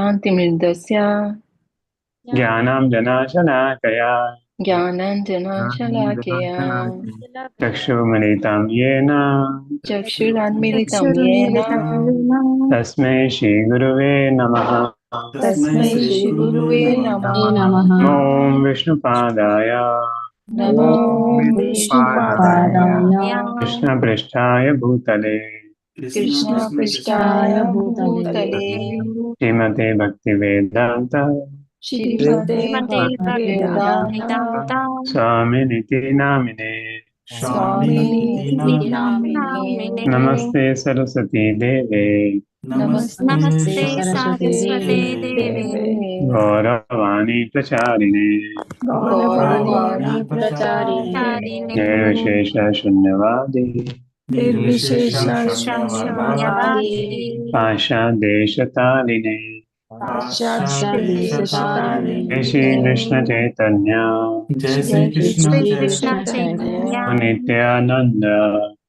Kshantimirdasya Jnananjanashalakaya Chakshumanitam yena Chakshuranmilitam yena Tasmai Shri Guruve Namaha. Tasmai Shri Guruve Namaha Om Vishnu Padaya Namo Vishnupadaya Krishna Prishtaya Bhutale Krishna Prishtaya Bhutale Srimate Bhakti Vedanta Shrimate Bhaktivedanta Swami Niti Namine Swami Niti Namine Namaste Saraswati Deve Namaste Saraswate Deve Gauravani Pracharine Gauravani Pracharine Nirvishesha Shunyavadi Nirvishesha Shunyavadi Pasha Jai Pashadeshatarine Shri Krishna Chaitanya Jai Shri Krishna Chaitanya Nityananda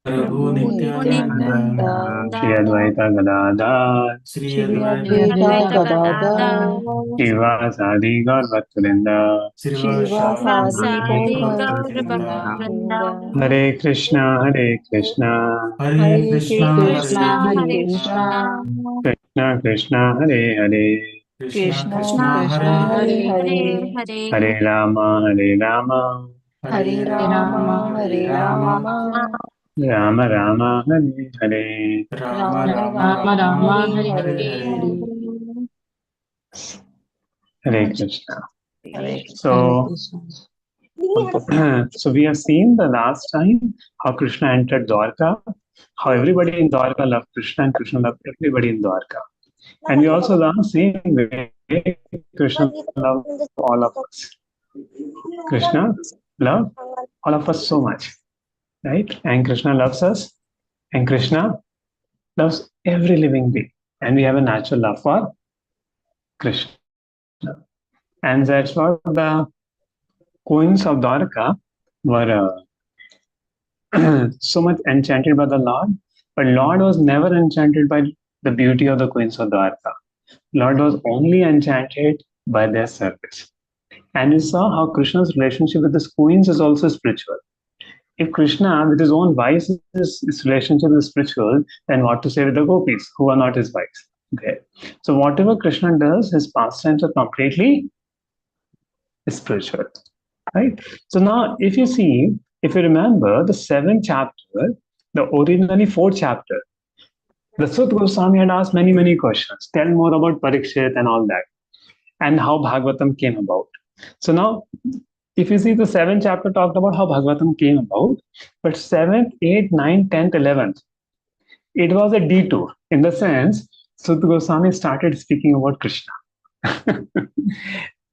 Prabhu Nityananda Shri Advaita Gadadhar Shri Advaita Gadadhar Srivasadi Gaur Bhaktavrinda Srivasadi Gaur Bhaktivinoda Hare Krishna Hare Krishna Hare Krishna Hare Krishna Krishna Krishna Hare Hare Krishna Krishna Hare Hare Hare Rama Hare Rama Hare Rama Hare Rama Rama Rama Hare Hare Rama Rama Hare Hare Hare Krishna. Hare So, so we have seen the last time how Krishna entered Dwarka, how everybody in Dwarka loved Krishna and Krishna loved everybody in Dwarka. And we also learned same way Krishna loved all of us. Krishna loved all of us so much, right? And Krishna loves us, and Krishna loves every living being. And we have a natural love for Krishna. And that's what the queens of Dwarka were so much enchanted by the Lord, but Lord was never enchanted by the beauty of the queens of Dwarka. Lord was only enchanted by their service. And we saw how Krishna's relationship with his queens is also spiritual. If Krishna, with his own wives, his relationship is spiritual, then what to say with the gopis, who are not his wives? Okay. So whatever Krishna does, his pastimes are completely spiritual. Right? So now, if you remember the seventh chapter, the originally fourth chapter, the Sut Goswami had asked many, many questions. Tell more about Parikshit and all that, and how Bhagavatam came about. So now, if you see the seventh chapter talked about how Bhagavatam came about, but 7th, 8th, 9th, 10th, 11th, it was a detour in the sense Sut Goswami started speaking about Krishna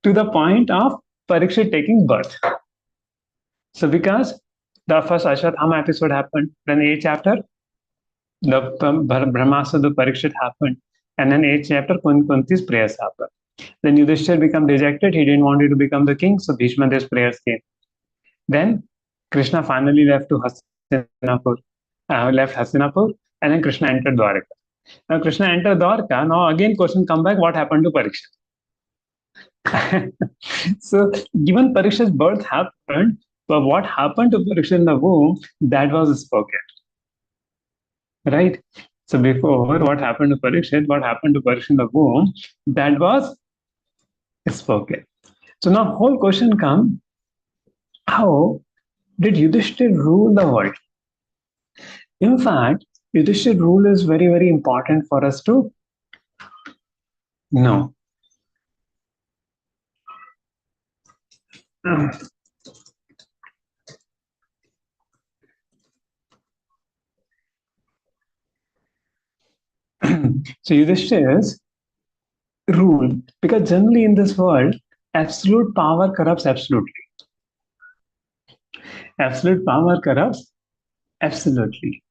to the point of Parikshit taking birth. So because the first Ashwatthama episode happened, then 8th chapter, the Brahmasudha Parikshit happened, and then 8th chapter, Kunti's prayers happened. Then Yudhishthir became dejected, he didn't want to become the king, so Bhishma Dev's prayers came. Then Krishna finally left to Hastinapur, and then Krishna entered Dwarka. Now Krishna entered Dwarka, now again question come back, what happened to Parikshit? So given Parikshit's birth happened, but what happened to Parikshit in the womb, that was spoken. Right? So before, what happened to Parikshit in the womb, that was spoken. So now whole question comes, how did Yudhishthir rule the world? In fact, Yudhishthir rule is very, very important for us to know. So Yudhishthir's rule, because generally in this world, absolute power corrupts absolutely. Absolute power corrupts absolutely.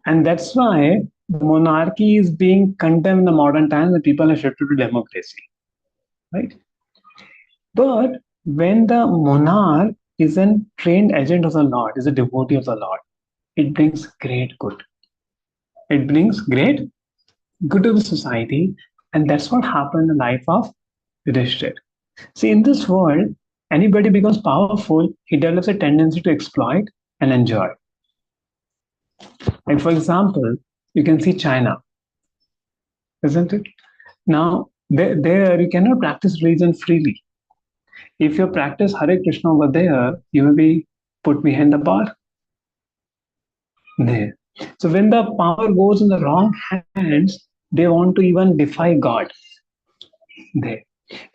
And that's why the monarchy is being condemned in the modern times and people have shifted to democracy. Right? But when the monarch is a trained agent of the Lord, is a devotee of the Lord, it brings great good. It brings great good to the society, And that's what happened in the life of Yudhishthir. See, in this world, anybody becomes powerful, he develops a tendency to exploit and enjoy. Like, for example, you can see China, isn't it? Now, there you cannot practice religion freely. If you practice Hare Krishna over there, you will be put behind the bar. There. So when the power goes in the wrong hands, they want to even defy God. There.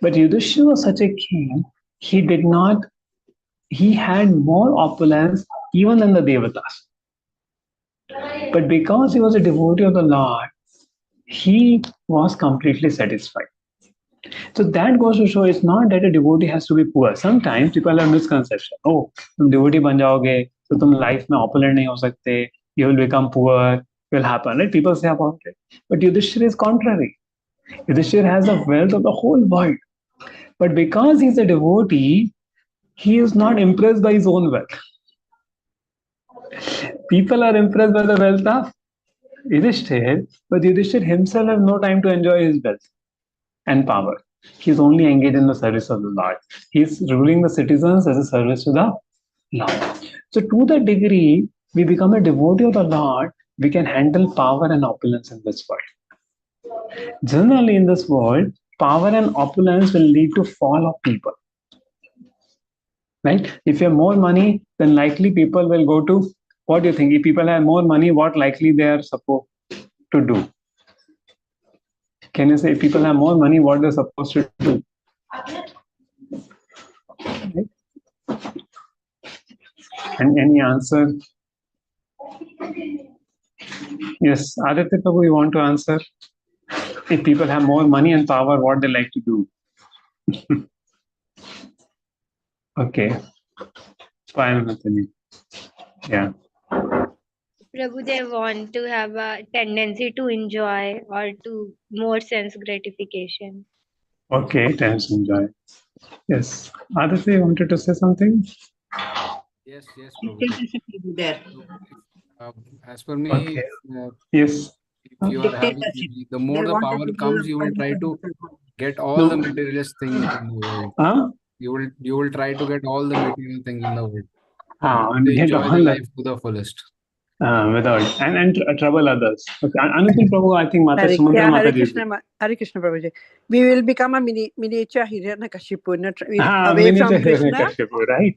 But Yudhishthira was such a king, he did not, he had more opulence even than the Devatas. But because he was a devotee of the Lord, he was completely satisfied. So that goes to show it's not that a devotee has to be poor. Sometimes people have misconception. Oh, तुम devotee बन जाओगे तो तुम life में opulent नहीं हो सकते. You will become poor. Will happen. Right? People say about it. But Yudhishthira is contrary. Yudhishthira has the wealth of the whole world. But because he's a devotee, he is not impressed by his own wealth. People are impressed by the wealth of Yudhishthira, but Yudhishthira himself has no time to enjoy his wealth and power. He's only engaged in the service of the Lord. He's ruling the citizens as a service to the Lord. So, to the degree we become a devotee of the Lord, we can handle power and opulence in this world. Generally, in this world, power and opulence will lead to fall of people. Right? If you have more money, then likely people will go to, what do you think? If people have more money, what likely they are supposed to do? Can you say if people have more money, what they're supposed to do? Right? And any answer? Yes, Aditya Prabhu, you want to answer? If people have more money and power, what they like to do? Okay. Fine, Anthony. Yeah. Prabhu, they want to have a tendency to enjoy or to more sense gratification. Okay, thanks, enjoy. Yes. Aditya, you wanted to say something? Yes, Prabhu. There. As per me, Okay. Yes. if you are having, the more the power comes, you will try to get all the materialist things in the world. Huh? You will try to get all the material things in the world. And Enjoy the life to the fullest. Without and trouble others. Okay. Anupam Prabhu, I think Mata Sumatra Mata Hare Krishna Prabhuji. We will become a miniature Hiranyakashipu, away from Krishna, right?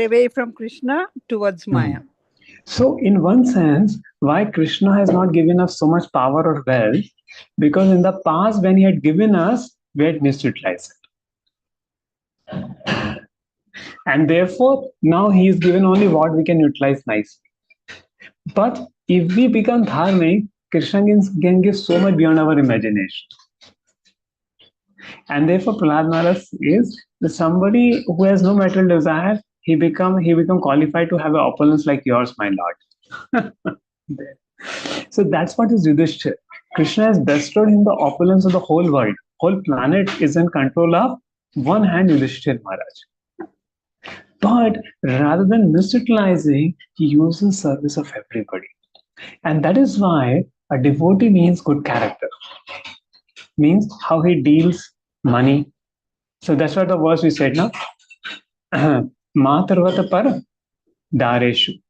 away from Krishna towards Maya. So, in one sense, why Krishna has not given us so much power or wealth? Because in the past, when he had given us, we had misutilized it. And therefore, now he is given only what we can utilize nicely. But if we become dharmic, Krishna can give so much beyond our imagination. And therefore, Prahlad Maharaj is that somebody who has no material desire, he become qualified to have an opulence like yours, my lord. So that's what is Yudhishthira. Krishna has bestowed him the opulence of the whole world. Whole planet is in control of one hand Yudhishthira Maharaj. But rather than misutilizing, he uses service of everybody. And that is why a devotee means good character. Means how he deals money. So that's what the verse we said now. Matarvata par dareshu.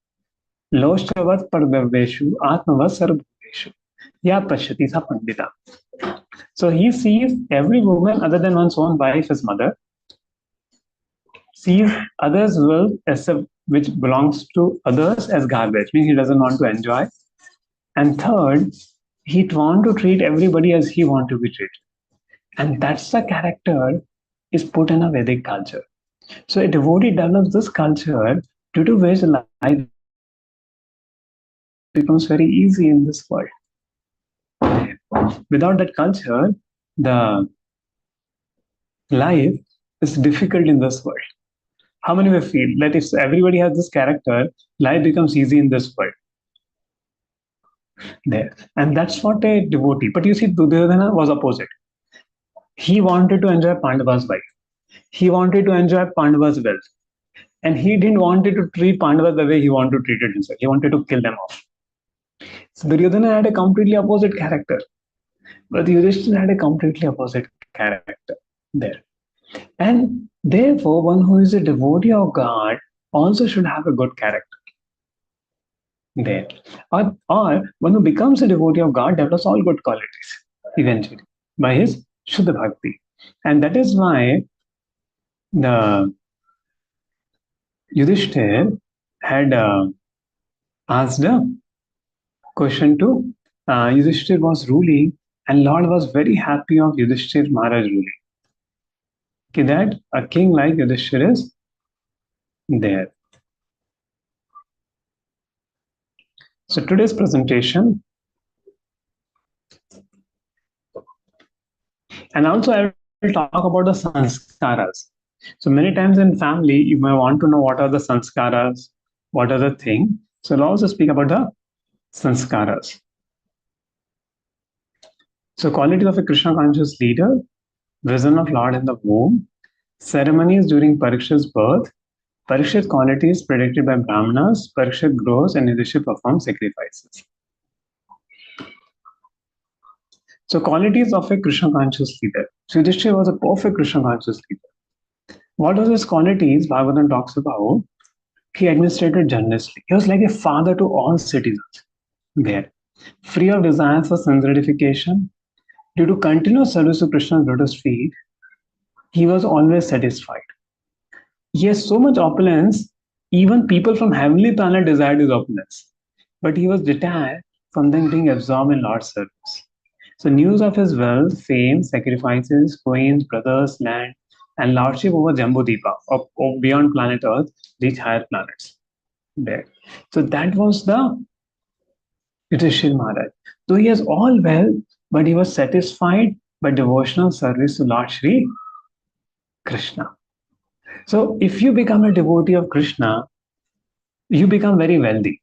Loshtavat par daveshu. Atmavat sarveshu. Ya pashyati sa pandita. So he sees every woman other than one's own wife as mother. Sees others' will as which belongs to others as garbage, means he doesn't want to enjoy. And third, he wants to treat everybody as he wants to be treated. And that's the character is put in a Vedic culture. So a devotee develops this culture due to which life becomes very easy in this world. Without that culture, the life is difficult in this world. How many will feel that if everybody has this character, life becomes easy in this world? There. And that's what a devotee. But you see, Duryodhana was opposite. He wanted to enjoy Pandava's wife. He wanted to enjoy Pandava's wealth. And he didn't want to treat Pandava the way he wanted to treat it himself. He wanted to kill them off. So Duryodhana had a completely opposite character. But Yudhishthira had a completely opposite character there. And therefore, one who is a devotee of God also should have a good character there. Or one who becomes a devotee of God develops all good qualities eventually by his Shuddha Bhakti. And that is why the Yudhishthir had asked a question to Yudhishthir was ruling, and Lord was very happy of Yudhishthir Maharaj ruling. Okay, that a king like Yudhishthir is there. So today's presentation, and also I will talk about the sanskaras. So many times in family, you may want to know what are the sanskaras, what are the things. So I'll also speak about the sanskaras. So qualities of a Krishna conscious leader, vision of Lord in the womb, ceremonies during Parikshit's birth, Parikshit qualities predicted by Brahmanas, Parikshit grows and Yudhishthira performs sacrifices. So qualities of a Krishna conscious leader. So Yudhishthira was a perfect Krishna conscious leader. What was his qualities? Bhagavatham talks about. He administrated generously. He was like a father to all citizens there. Free of desires for sense gratification, due to continuous service to Krishna's lotus feet, he was always satisfied. He has so much opulence, even people from heavenly planet desired his opulence. But he was detached from them being absorbed in Lord's service. So news of his wealth, fame, sacrifices, queens, brothers, land, and lordship over Jambudvipa, or beyond planet Earth, reach higher planets. There. So that was the Yudhishthira Maharaj. So he has all wealth, but he was satisfied by devotional service to Lord Shri Krishna. So if you become a devotee of Krishna, you become very wealthy.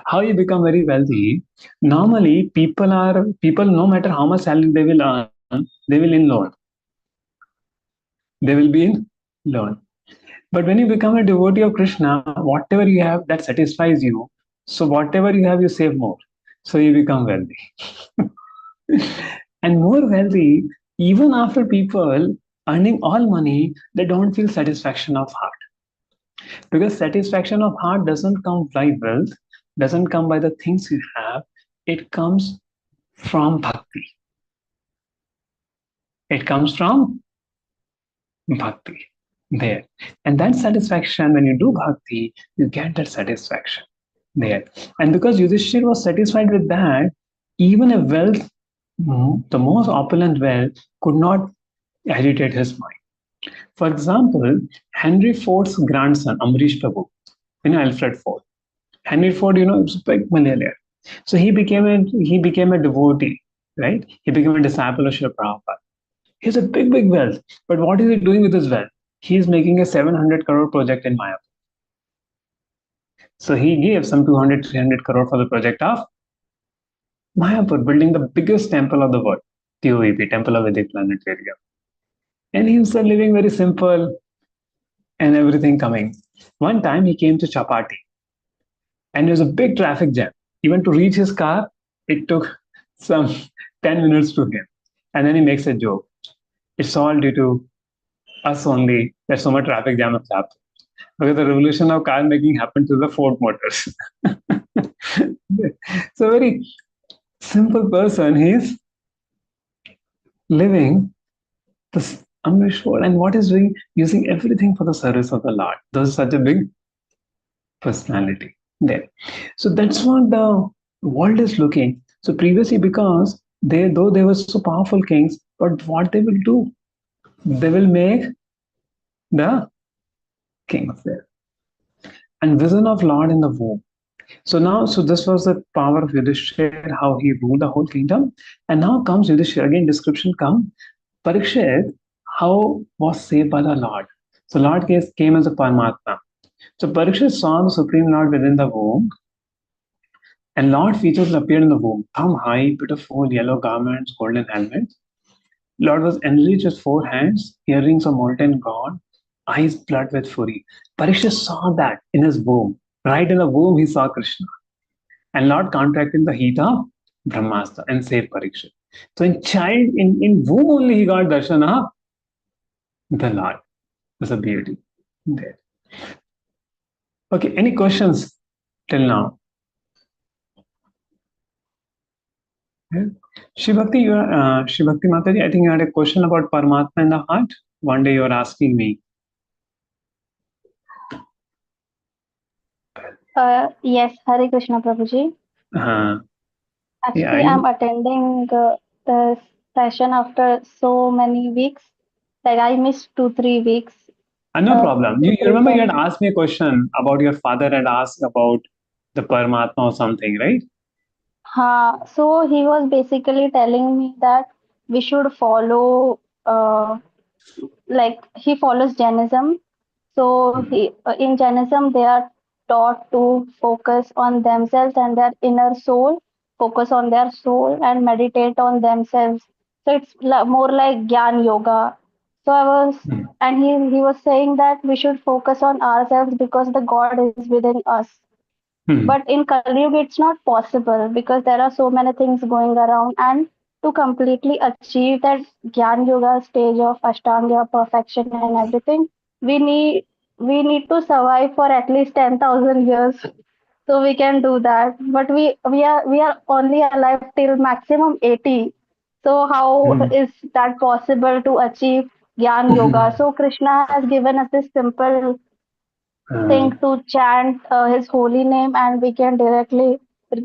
How you become very wealthy? Normally, people, no matter how much salary they will earn, they will in loan. They will be in loan. But when you become a devotee of Krishna, whatever you have, that satisfies you. So whatever you have, you save more. So you become wealthy. And more wealthy, even after people earning all money, they don't feel satisfaction of heart. Because satisfaction of heart doesn't come by wealth, doesn't come by the things you have, it comes from bhakti. It comes from bhakti. There. And that satisfaction, when you do bhakti, you get that satisfaction there. And because Yudhishthira was satisfied with that, even a wealth, the most opulent wealth, could not agitate his mind. For example, Henry Ford's grandson, Amrish Prabhu, Alfred Ford. Henry Ford, was a big millionaire. So he became a devotee, right? He became a disciple of Srila Prabhupada. He has a big, big wealth. But what is he doing with his wealth? He is making a 700 crore project in Mayapur. So he gave some 200, 300 crore for the project of Mayapur, building the biggest temple of the world, TOVP, Temple of Vedic Planetarium. And he was living very simple and everything coming. One time he came to Chapati and there was a big traffic jam. Even to reach his car, it took some 10 minutes to him. And then he makes a joke. It's all due to us only. There's so much traffic jam has happened. Because the revolution of car making happened to the Ford Motors. So very simple person. He's living this Amrish Ford, and what is doing? Using everything for the service of the Lord. This is such a big personality there. So that's what the world is looking. So previously, because though they were so powerful kings, but what they will do? They will make the kings there. And vision of Lord in the womb. So this was the power of Yudhishthira, how he ruled the whole kingdom. And now comes Yudhishthira, again description comes. Parikshit, how was saved by the Lord. So Lord came as a Paramatma. So Parikshit saw the Supreme Lord within the womb. And Lord features appeared in the womb. Thumb high, beautiful, yellow garments, golden helmets. Lord was enriched with 4 hands, earrings of molten gold, eyes blood with fury. Parikshit saw that in his womb. Right in the womb, he saw Krishna. And Lord contracted the heat of Brahmastra and saved Parikshit. So in womb only he got darshan of the Lord. That's a beauty there. Okay, any questions till now? Yeah. Shivakti, Shivakti Mataji, I think you had a question about Paramatma in the heart. One day you were asking me. Yes, Hare Krishna Prabhuji. Uh, yeah, Actually, I'm attending the session after so many weeks. Like I missed 2-3 weeks. no problem. You Because remember you had asked me a question about your father had asked about the Paramatma or something, right? so he was basically telling me that we should follow, like he follows Jainism. So he in Jainism they are taught to focus on themselves and their inner soul, focus on their soul and meditate on themselves. So it's more like Gyan Yoga. So I was, and he was saying that we should focus on ourselves because the God is within us. But in Kali Yuga, it's not possible because there are so many things going around. And to completely achieve that Gyan Yoga stage of Ashtanga perfection and everything, we need we need to survive for at least 10,000 years. So we can do that. But we are only alive till maximum 80. So how is that possible to achieve Gyan Yoga? So Krishna has given us this simple thing to chant his holy name and we can directly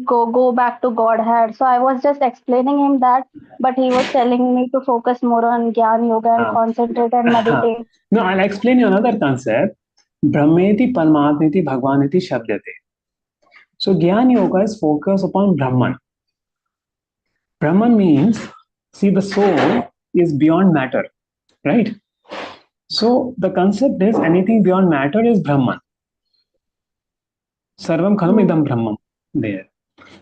go back to Godhead. So I was just explaining him that, but he was telling me to focus more on Gyan Yoga and concentrate and meditate. No, I'll explain you another concept. Brahmeti Paramatmeti Bhagwaneti Shabdate. So Gyan Yoga is focused upon Brahman. Brahman means, see, the soul is beyond matter, right? So the concept is anything beyond matter is Brahman. Sarvam khalam idam Brahman. There.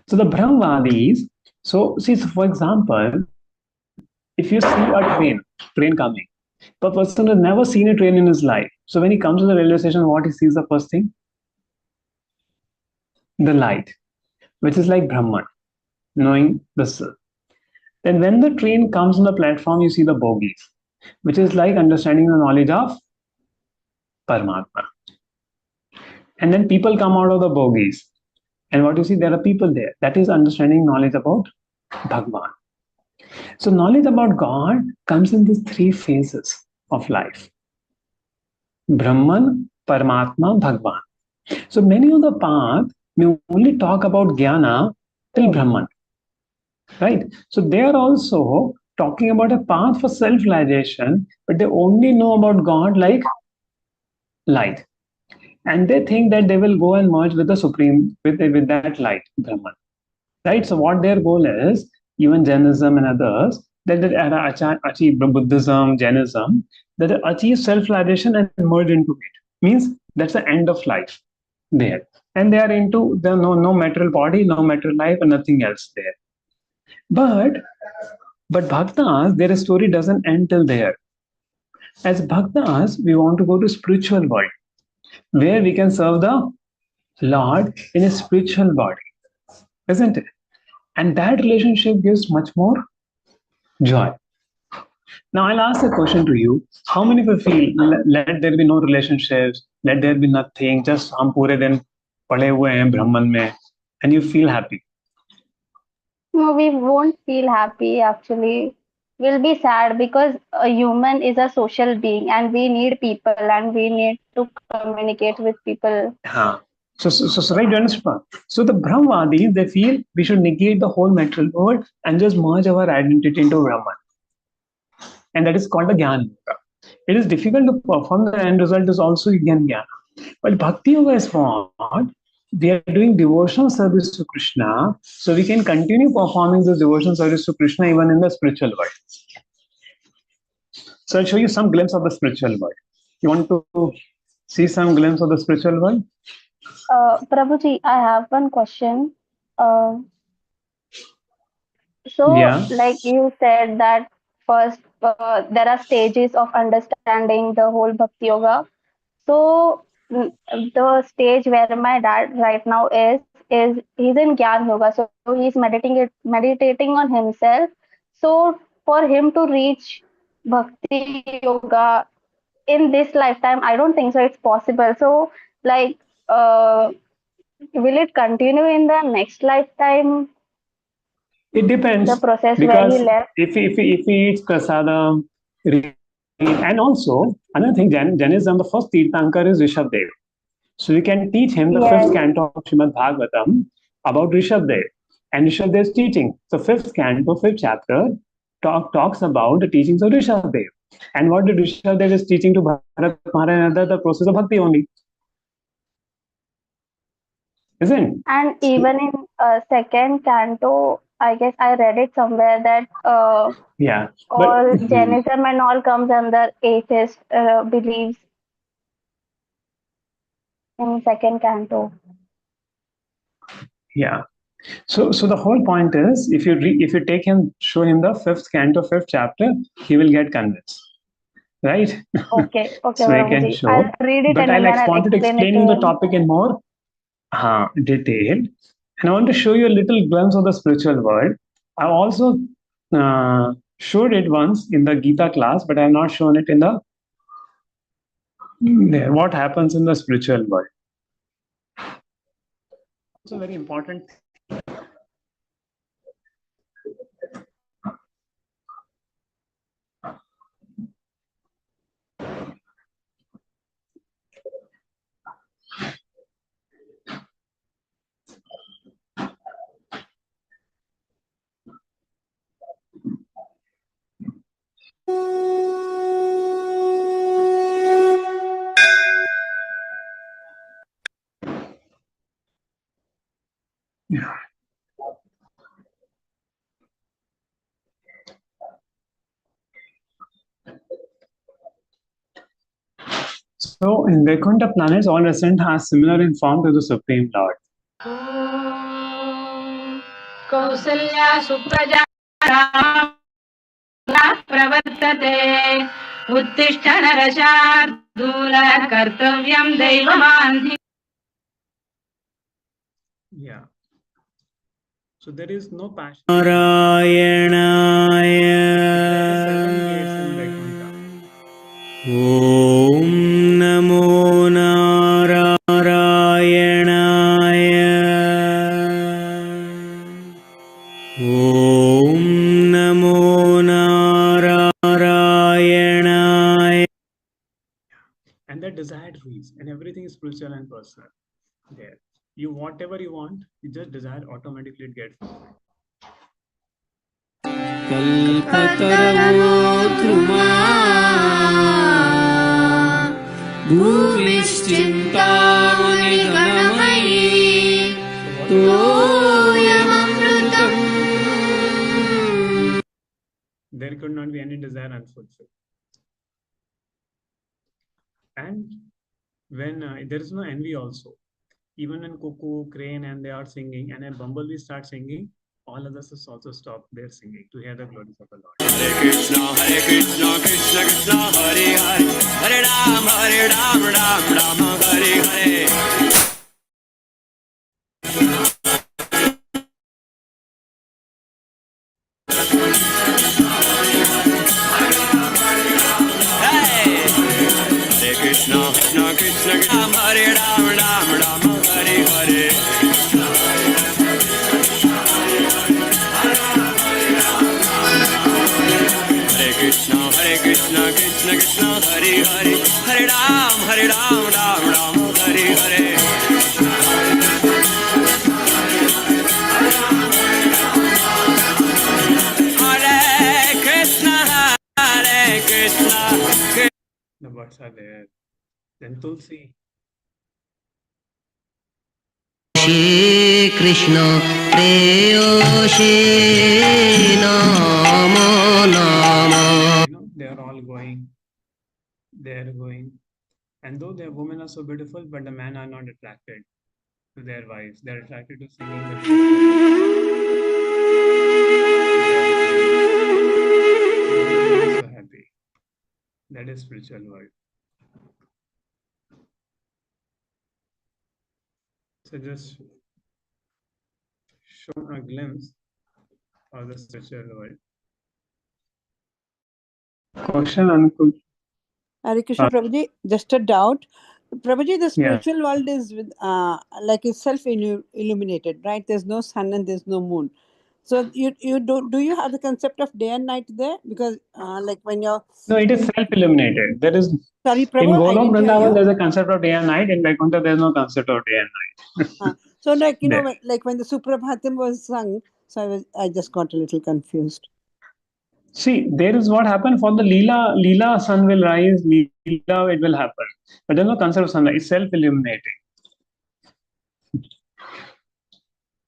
So the Brahmavadis, so see, so for example, if you see a train coming, the person has never seen a train in his life. So when he comes to the railway station, what he sees the first thing? The light, which is like Brahman, knowing the soul. Then when the train comes on the platform, you see the bogies, which is like understanding the knowledge of Paramatma. And then people come out of the bogies. And what you see, there are people there. That is understanding knowledge about Bhagwan. So knowledge about God comes in these three phases of life. Brahman, Paramatma, Bhagwan. So many of the path may only talk about Jnana till Brahman. Right? So they are also talking about a path for self-realization, but they only know about God like light. And they think that they will go and merge with the Supreme, with that light, Brahman. Right? So what their goal is, even Jainism and others, that they achieve Buddhism, Jainism, that they achieve self-realization and merge into it. Means that's the end of life there. And they are into the no material body, no material life, and nothing else there. But bhaktas, their story doesn't end till there. As bhaktas, we want to go to spiritual world, where we can serve the Lord in a spiritual body, isn't it? And that relationship gives much more joy. Now I'll ask a question to you. How many of you feel let there be no relationships, let there be nothing, just हम पूरे दिन पड़े हुए हैं ब्रह्मन में, and you feel happy? No, we won't feel happy actually. We'll be sad because a human is a social being and we need people and we need to communicate with people. So right, you understand? So the Brahmavadis, they feel we should negate the whole material world and just merge our identity into Brahman. And that is called the Jnana Yoga. It is difficult to perform, the end result is also Jnana. But Bhakti Yoga is what? We are doing devotional service to Krishna, so we can continue performing this devotional service to Krishna even in the spiritual world. So I'll show you some glimpse of the spiritual world. You want to see some glimpse of the spiritual world? Prabhuji, I have one question. Uh, like you said that first there are stages of understanding the whole Bhakti Yoga. So the stage where my dad right now is he's in Gyan Yoga, so he's meditating on himself. So for him to reach Bhakti Yoga in this lifetime, I don't think so it's possible. So like, will it continue in the next lifetime? It depends, The process where he because left. if he eats prasadam, and also another thing, Jainism, the first Tirthankar is Rishabdev. So you can teach him the fifth Yes. canto of Srimad Bhagavatam about Rishabdev and Rishabdev's teaching. So fifth canto, fifth chapter talks about the teachings of Rishabdev. And what did Rishabdev is teaching to Bharat Maharaj, the process of bhakti only. Isn't? And even in second canto, I guess I read it somewhere that Yeah. all Jainism and all comes under atheist beliefs in second canto. Yeah. So the whole point is, if you take him, show him the fifth canto, fifth chapter, he will get convinced, right? Okay, So I can Babaji. I'll show, read it but and I then I'll wanted to explain it explain to you the him. topic in more detail, and I want to show you a little glimpse of the spiritual world. I also showed it once in the Gita class, but I have not shown it in the what happens in the spiritual world. It's a very important. Yeah. So in Vaikuntha planets, all residents are similar in form to the Supreme Lord. Kausalya Supraja प्रवर्तते उत्तिष्ठ नरशार्दूल कर्तव्यं दैवमान्धि. Yeah. So there is no passion. Narayanaya. Om Namo Narayanaya. Om Namo Narayanaya. And the desired rules, and everything is spiritual and personal. There, you whatever you want, you just desire, automatically it gets fulfilled. Kalpatarvodhruma bhuvishchintamani ganamayi toyamamrutam. There could not be any desire unfulfilled. And when there is no envy also, even when cuckoo, crane, and they are singing, and a bumblebee starts singing, all others also stop their singing to hear the glories of the Lord. Hare Krishna, Krishna Krishna, Hare Hare, Hare Ram, Ram Ram, Hare Hare. Hare Krishna, Krishna Krishna, Hare Ram, Ram Hare Hare. Hare Krishna, Krishna Krishna, Hare Hare, Hare Ram, Ram Hare Hare. Hare Krishna, Krishna. The words are there. Then Tulsi. Shri Krishna Preyoshi Namo Namo. They are all going. They are going. And though their women are so beautiful, but the men are not attracted to their wives. They are attracted to singing the they are so happy. That is spiritual world. So just shown a glimpse of the spiritual world. Question, Anukul? Hare Krishna, Prabhuji, just a doubt. Prabhuji, the Yeah. spiritual world is like it's self-illuminated, right? There's no sun and there's no moon. So you do you have the concept of day and night there? Because like when you're No, it is self-illuminated. There is sorry, in Prabhu, I Golok didn't hear Vrindavan, you. there's a concept of day and night. In Vaikuntha, there's no concept of day and night. So like There. like when the Suprabhatam was sung, so I just got a little confused. See, there is what happened for the Leela. Leela, sun will rise. Leela, it will happen. But there's no concept of sunlight. It's self-illuminating.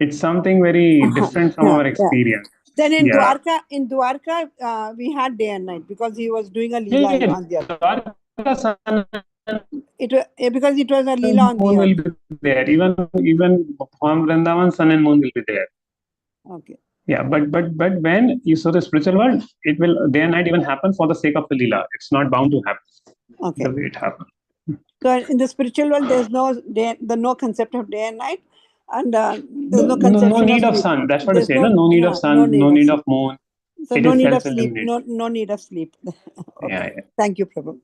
It's something very different from our Yeah. experience. Then Yeah. in Dwarka, we had day and night because he was doing a Yeah, Leela yeah. on the earth. Dwarka sun Because it was a and Leela on the moon will earth. be there. Even from Vrindavan, sun and moon will be there. Okay. Yeah, but when you saw the spiritual world, it will day and night even happen for the sake of the Leela. It's not bound to happen Okay. the way it happens. So in the spiritual world, there's no concept of day and night, and there's no No conception need of sleep. sun. That's what I There's say. No need of sun. No need sleep. of moon. So It no is need of sleep. self-illuminating. No need of sleep. Okay. Yeah. Thank you, Prabhu.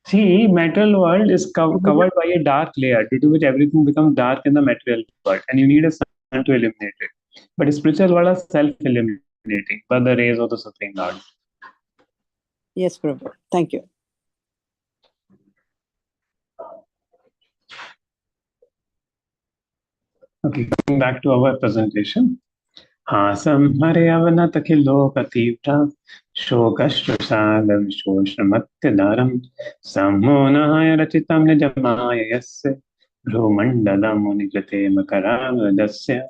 See, material world is covered by a dark layer, due to which everything becomes dark in the material world, and you need a sun to illuminate it. But the spiritual world is self-illuminating by the rays of the Supreme Lord. Yes, Prabhu. Thank you. Okay, coming back to our presentation. Hare avanat kilokatitra shokashrusadam shoshramatyadaram sammonahaya rachitam nijamaya yasya bhrumandalam unijate makaravadasya.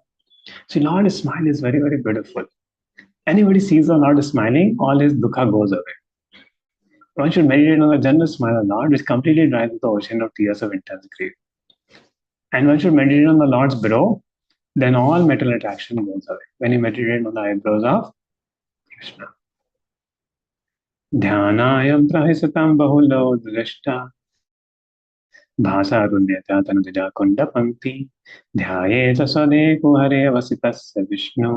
See, Lord's smile is very, very beautiful. Anybody sees the Lord smiling, all his dukkha goes away. One should meditate on the generous smile of the Lord, which completely dries the ocean of tears of intense grief. And one should meditate on the Lord's brow, then all material attraction goes away. When you meditate on the eyebrows of Krishna. Dhyanayam prahisitam bahulo drishta भासारुण्यता Tanuja कुण्डपङ्क्ति ध्यायेत सदेको हरे वसितस्य विष्णु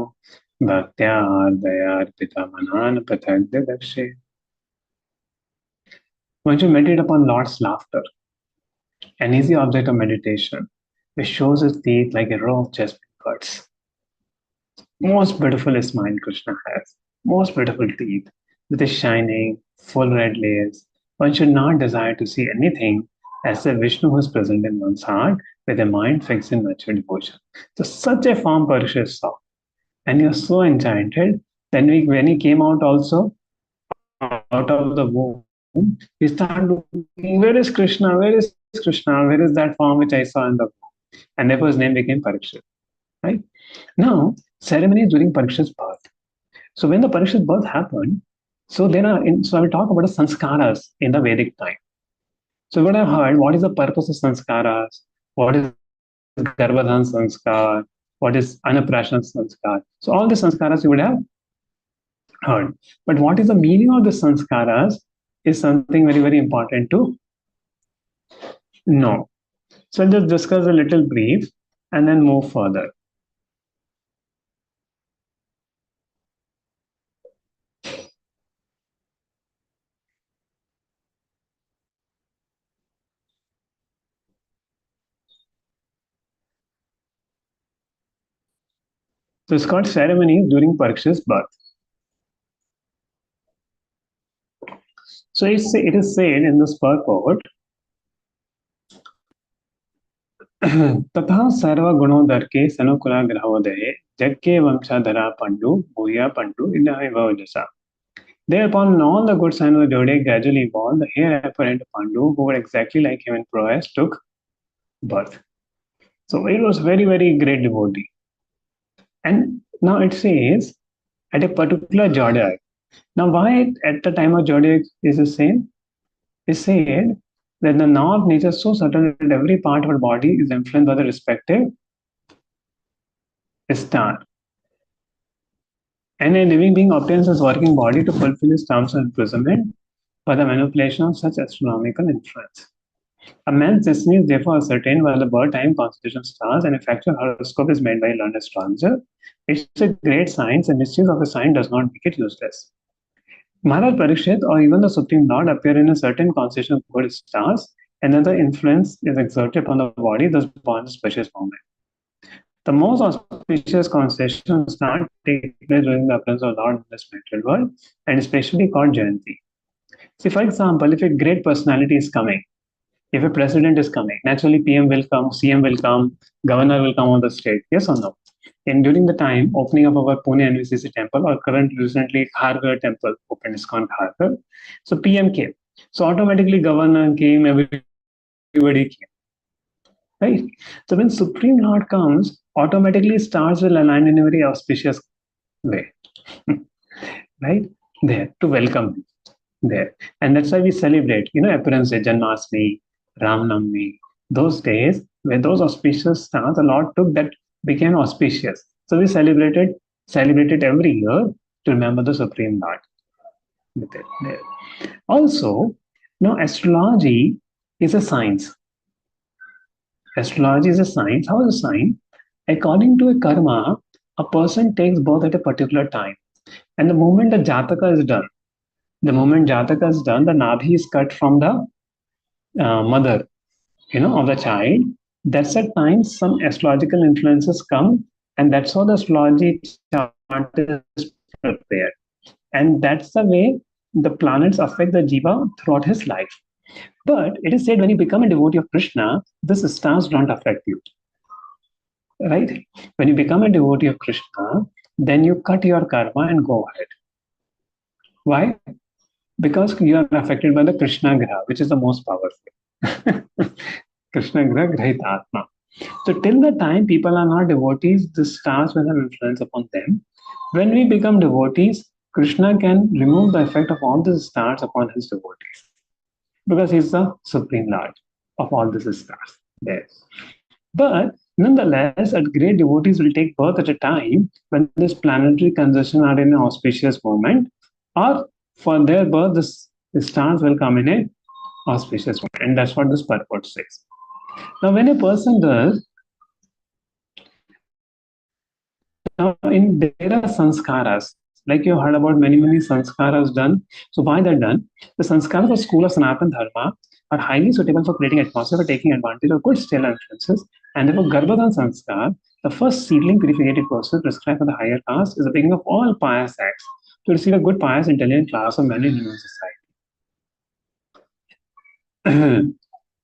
भक्त्या दयार्पिता मनान् पृथग्दर्शे. Once you meditate upon Lord's laughter, an easy object of meditation, which shows his teeth like a row of jasmine buds. Most beautiful smile Krishna has, most beautiful teeth, with his shining, full red layers. One should not desire to see anything as the Vishnu who is present in one's heart with a mind fixed in nurture devotion. So such a form Parikshit saw. And he was so enchanted. Then when he came out also, out of the womb, he started looking, where is Krishna? Where is Krishna? Where is that form which I saw in the womb? And therefore his name became Parikshit. Right? Now, ceremonies during Parikshit's birth. So when the Parikshit's birth happened, so I will talk about the sanskaras in the Vedic time. So what I've heard, what is the purpose of sanskaras? What is Garbhadhan sanskar? What is Anaprashan sanskar? So all the sanskaras you would have heard. But what is the meaning of the sanskaras is something very, very important to know. So I'll just discuss a little brief and then move further. So it's called ceremonies during Parikshit's birth. So it is said in this purport, तथा सर्वगुणोदर के सनुकुला ग्रहोदये जग्गे वंशाधरा पंडु भूया पंडु इदसा. Thereupon all the good signs of the zodiac gradually evolved. The heir apparent Pandu, who were exactly like him in prowess, took birth. So it was very, very great devotee. And now it says at a particular zodiac. Now why at the time of zodiac is the same? It said that the law of nature is so certain that every part of our body is influenced by the respective star. And a living being obtains his working body to fulfill his terms of imprisonment by the manipulation of such astronomical influence. A man's destiny is therefore ascertained while the birth time, constitution, stars, and effectual horoscope is made by a learned astrologer. It's a great science, and misuse of a science does not make it useless. Maharaj Parikshit or even the Supreme Lord appear in a certain constellation of good stars, and then the influence is exerted upon the body, thus born a specious moment. The most auspicious constellations start take place during the appearance of Lord in this material world, and especially called Jayanti. See, for example, if a great personality is coming, if a president is coming, naturally PM will come, CM will come, governor will come on the state. Yes or no? And during the time opening of our Pune NVCC temple, or current recently Kharghar temple opened, ISKCON Kharghar. So PM came. So automatically governor came, everybody came. Right? So when Supreme Lord comes, automatically stars will align in a very auspicious way. Right? There to welcome him. There. And that's why we celebrate, appearance day, Janmashtami, Ramnavami, those days where those auspicious stars, the Lord took that became auspicious. So we celebrate it every year to remember the Supreme Lord. With it there. Also, astrology is a science. Astrology is a science. How is a science? According to a karma, a person takes birth at a particular time. And the moment the Jataka is done, the Nabhi is cut from the mother, of the child. That's the time some astrological influences come, and that's how the astrology chart is prepared. And that's the way the planets affect the jiva throughout his life. But it is said when you become a devotee of Krishna, these stars don't affect you. Right? When you become a devotee of Krishna, then you cut your karma and go ahead. Why? Because you are affected by the Krishna Graha, which is the most powerful. Krishna Graha Grahit Atma. So till the time people are not devotees, the stars will have influence upon them. When we become devotees, Krishna can remove the effect of all these stars upon his devotees. Because he's the Supreme Lord of all these stars there. But nonetheless, great devotees will take birth at a time when this planetary conjunction are in an auspicious moment, or for their birth, the stars will come in an auspicious moment. And that's what this purport says. Now, when a person does, now there are sanskaras, like you heard about many sanskaras done. So why they're done? The sanskaras of school of Sanatana Dharma are highly suitable for creating atmosphere for taking advantage of good stellar influences. And therefore, Garbhadan Sanskar, the first seedling purificated process prescribed for the higher caste, is the beginning of all pious acts to receive a good, pious, intelligent class of men in human society.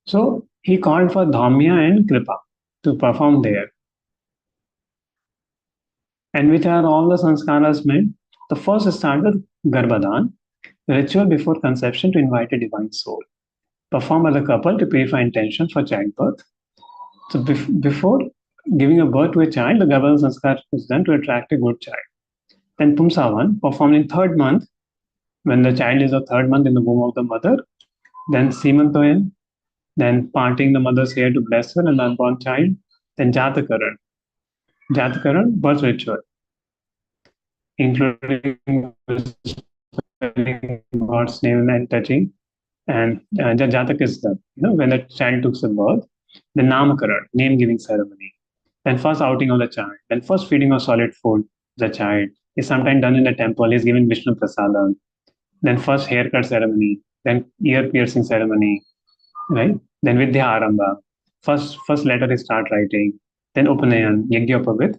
So he called for Dhamya and Kripa to perform there. And which are all the sanskaras made? The first started Garbhadan, the ritual before conception to invite a divine soul, performed by the couple to purify intentions for childbirth. So before giving a birth to a child, the Garbhadan sanskar is done to attract a good child. Then Pumsavan, performed in third month, when the child is a third month in the womb of the mother. Then Simantoyan, then parting the mother's hair to bless her and the unborn child. Then Jatakaran, birth ritual, including God's name and touching. And Jatak is the, when the child took the birth. The Namakaran, name giving ceremony. Then first outing of the child. Then first feeding of solid food to the child is sometimes done in the temple. Is given Vishnu Prasadam. Then first haircut ceremony. Then ear piercing ceremony. Right? Then Vidya Arambha. First letter he start writing. Then Upanayan, Yagyapavit.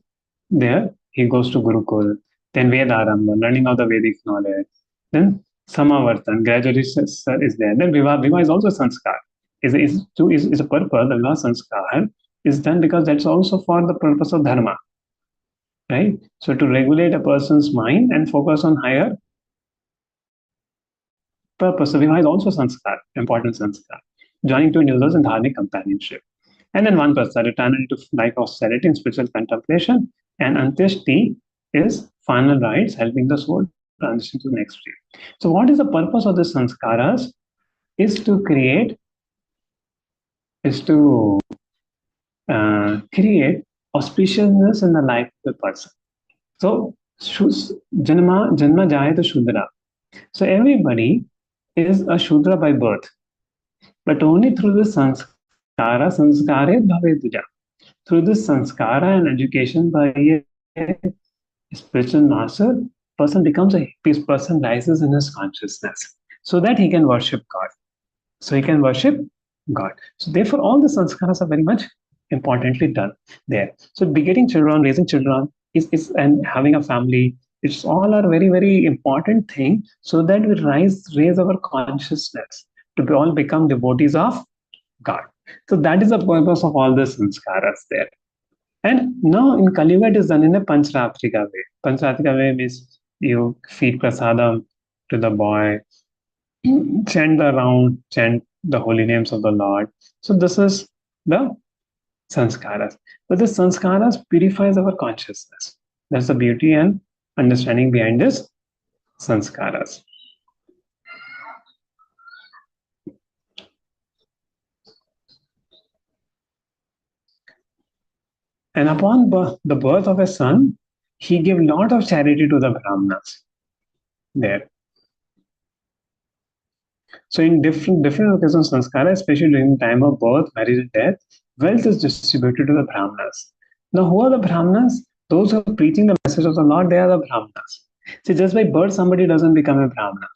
There he goes to Gurukul. Then Veda Arambha, learning of the Vedic knowledge. Then Samavartan, gradually is there. Then Vivaha is also sanskar. Is a purpose. The Vivaha sanskar is done because that's also for the purpose of dharma. Right? So to regulate a person's mind and focus on higher purpose. So Vivaha is also sanskar, important sanskar. Joining two individuals in dharmic companionship. And then one person return into life of austerity and spiritual contemplation. And Antyeshti is final rites, helping the soul transition to the next stage. So what is the purpose of the sanskaras? Is to create auspiciousness in the life of the person. So Janma Jayata Shudra. So everybody is a Shudra by birth. But only through the sanskare bhave duja. Through this sanskara and education by a spiritual master, person becomes a peace person, rises in his consciousness so that he can worship God. So he can worship God. So therefore, all the sanskaras are very much importantly done there. So begetting children, raising children, is and having a family, it's all are very, very important thing so that we raise our consciousness to be all become devotees of God. So that is the purpose of all the sanskaras there. And now in Kali Yuga, it is done in a Panchratrika way. Panchratrika way means you feed prasadam to the boy, chant around, chant the holy names of the Lord. So this is the sanskaras. But the sanskaras purifies our consciousness. That's the beauty and understanding behind this sanskaras. And upon the birth of a son, he gave lot of charity to the brahmanas there. So in different occasions, sanskara, especially during the time of birth, marriage, and death, wealth is distributed to the brahmanas. Now, who are the brahmanas? Those who are preaching the message of the Lord, they are the brahmanas. See, just by birth, somebody doesn't become a brahmana,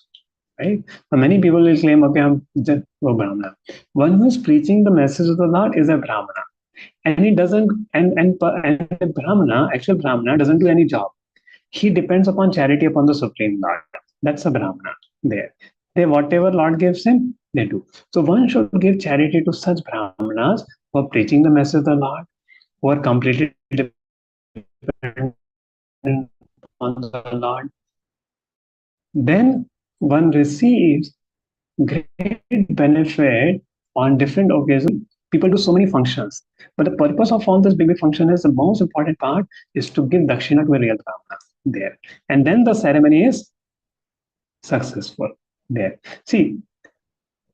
right? Now, many people will claim, okay, I'm just a brahmana. One who is preaching the message of the Lord is a brahmana, and he doesn't, and the brahmana, actual brahmana, doesn't do any job. He depends upon charity upon the supreme Lord. That's a brahmana there. They whatever Lord gives him, they do. So one should give charity to such brahmanas who are preaching the message of the Lord, who are completely dependent on the Lord. Then one receives great benefit on different occasions. People do so many functions, but the purpose of all this big function is the most important part is to give dakshina to a real brahmana there, and then the ceremony is successful there. See,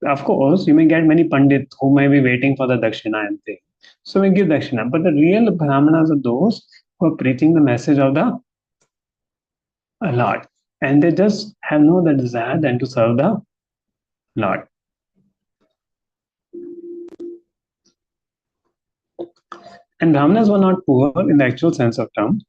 of course, you may get many pandits who may be waiting for the dakshina and thing. So we give dakshina, but the real brahmanas are those who are preaching the message of the Lord, and they just have no other desire than to serve the Lord. And brahmanas were not poor in the actual sense of term.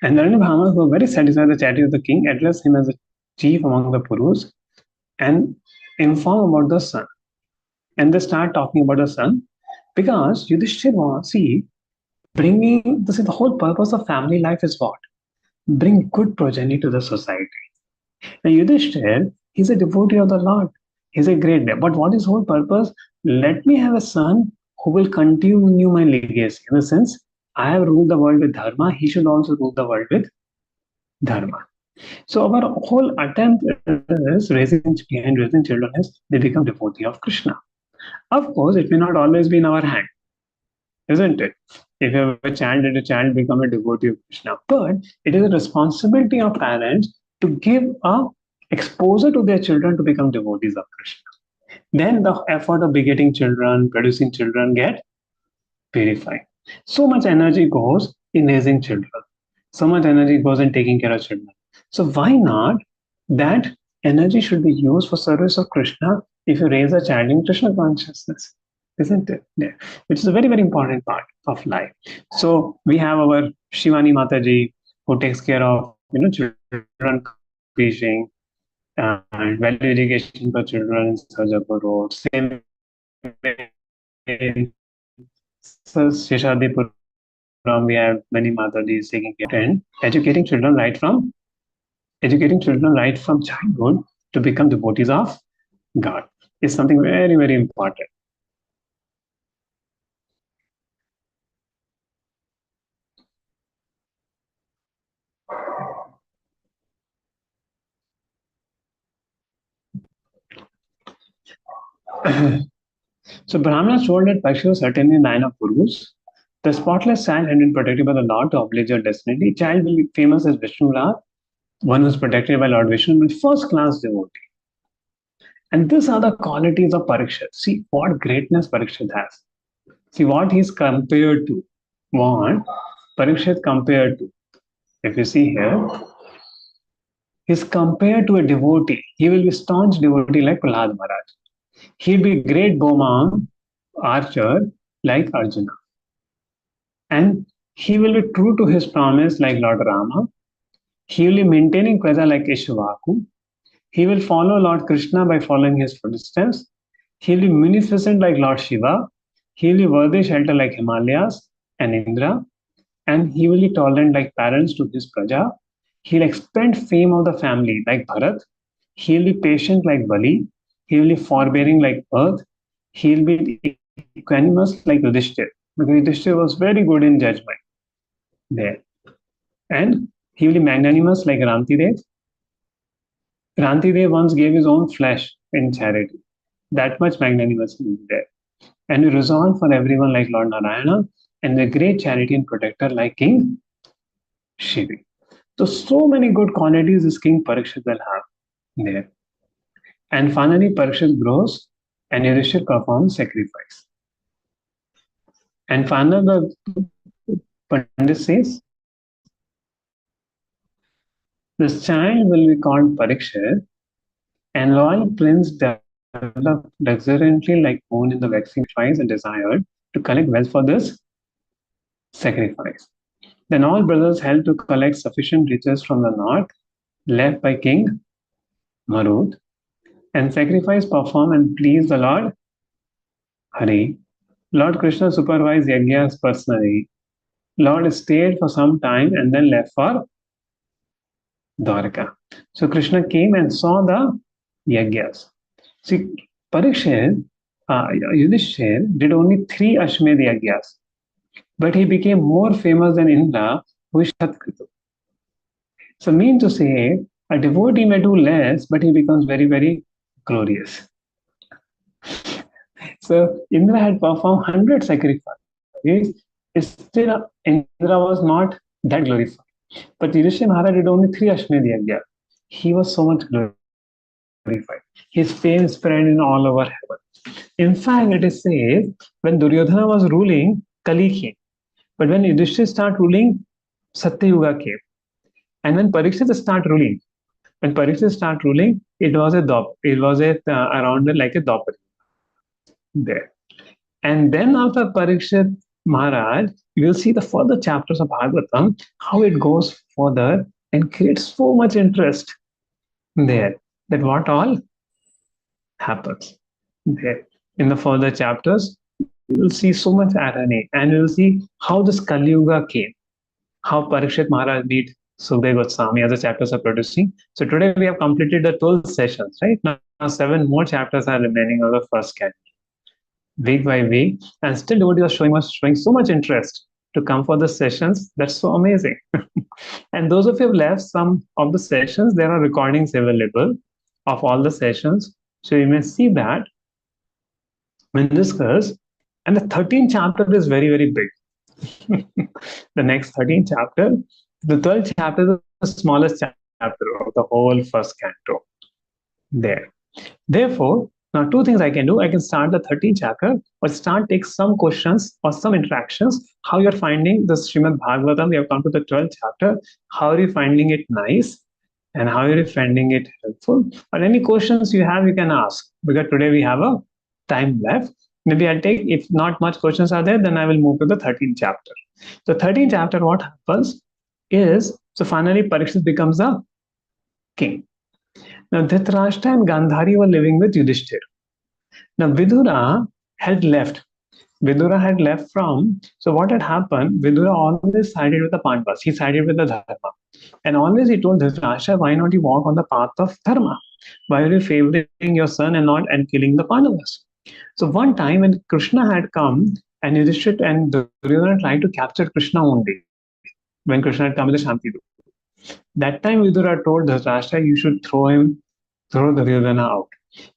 And the Brahmanas were very satisfied with the charity of the king, addressed him as a chief among the Purus, and inform about the son. And they start talking about the son because Yudhishthira was, see, bringing, this is the whole purpose of family life is what? Bring good progeny to the society. Now Yudhishthira, he's a devotee of the Lord. He's a great day. But what is whole purpose? Let me have a son who will continue my legacy. In the sense, I have ruled the world with dharma, he should also rule the world with dharma. So our whole attempt is raising children is they become devotee of Krishna. Of course, it may not always be in our hand, isn't it? If you have a child, let a child become a devotee of Krishna. But it is a responsibility of parents to give a exposure to their children to become devotees of Krishna. Then the effort of begetting children, producing children get purified. So much energy goes in raising children. So much energy goes in taking care of children. So why not that energy should be used for service of Krishna if you raise a child in Krishna consciousness, isn't it? Yeah. Which is a very, very important part of life. So we have our Shivani Mataji who takes care of children preaching and value education for children in Sarjapur Road. Same in Sheshadipuram, we have many Matajis taking care and educating children right from childhood to become devotees of God is something very, very important. So Brahmanas told that Parikshit was certainly line of Purus. The spotless child had been protected by the Lord to oblige your destiny. Child will be famous as Vishnu Lord, one who is protected by Lord Vishnu, will be first class devotee. And these are the qualities of Parikshit. See what greatness Parikshit has. See what he's compared to. What Parikshit compared to. If you see here, He's compared to a devotee. He will be staunch devotee like Prahlad Maharaj. He'll be great bowman, archer like Arjuna. And he will be true to his promise like Lord Rama. He will be maintaining praja like Ishvaku. He will follow Lord Krishna by following his footsteps. He will be munificent like Lord Shiva. He will be worthy shelter like Himalayas and Indra. And he will be tolerant like parents to his praja. He'll expand fame of the family like Bharat. He'll be patient like Bali. He will be forbearing like Earth. He'll be equanimous like Yudhishthir, because Yudhishthir was very good in judgment there. And he will be magnanimous like Rantidev. Rantidev once gave his own flesh in charity. That much magnanimous is there. And he resolved for everyone like Lord Narayana, and the great charity and protector like King Shivi. So many good qualities this King Parikshit will have there. And finally, Parikshit grows and Yudhishthir performs sacrifice. And finally, the Pandit says, this child will be called Parikshit, and royal prince developed luxuriantly like moon in the waxing twice and desired to collect wealth for this sacrifice. Then all brothers helped to collect sufficient riches from the north left by King Marut, and sacrifice performed and pleased the Lord Hari. Lord Krishna supervised yajnas personally. Lord stayed for some time and then left for Dwarka. So Krishna came and saw the yajnas. See, Parikshit, Yudhishthir did only 3 Ashwamedh yajnas, but he became more famous than Indra, who is Shatkritu. So, mean to say, a devotee may do less, but he becomes very, very glorious. So, Indra had performed 100 sacrifices. Still, Indra was not that glorified. But Yudhishthira Maharaj did only 3 Ashwamedh yajna. He was so much glorified. His fame spread in all over heaven. In fact, it is said when Duryodhana was ruling, Kali came. But when Yudhishthira started ruling, Satya Yuga came. And when Parikshit started ruling, it was around like a Dwapar there. And then after Parikshit Maharaj, you will see the further chapters of Bhagavatam, how it goes further and creates so much interest there, that what all happens there. In the further chapters, you will see so much irony, and you will see how this Kali Yuga came, how Parikshit Maharaj meet Sukhdev Goswami as the chapters are producing. So today we have completed the 12 sessions, right? Now 7 more chapters are remaining of the first canto. Week by week, and still devotees are showing so much interest to come for the sessions. That's so amazing. And those of you who have left some of the sessions, there are recordings available of all the sessions. So you may see that when discussed. And the 13th chapter is very, very big. The next 13th chapter, the 12th chapter is the smallest chapter of the whole first canto there. Therefore, now 2 things I can do. I can start the 13th chapter, or take some questions or some interactions. How you're finding the Srimad Bhagavatam. We have come to the 12th chapter. How are you finding it nice? And how are you finding it helpful? Or any questions you have, you can ask. Because today we have a time left. Maybe I'll take, if not much questions are there, then I will move to the 13th chapter. So 13th chapter, what happens is, so finally Parikshit becomes the king. Now Dhritarashtra and Gandhari were living with Yudhishthir. Now Vidura had left. So what had happened, Vidura always sided with the Pandavas. He sided with the Dharma. And always he told Dhritarashtra, why not you walk on the path of Dharma? Why are you favoring your son and killing the Pandavas? So one time when Krishna had come, and Yudhishthir and Duryodhana tried to capture Krishna only, when Krishna had come with the Shanti. That time Vidura told Dhritarashtra, you should throw Duryodhana out.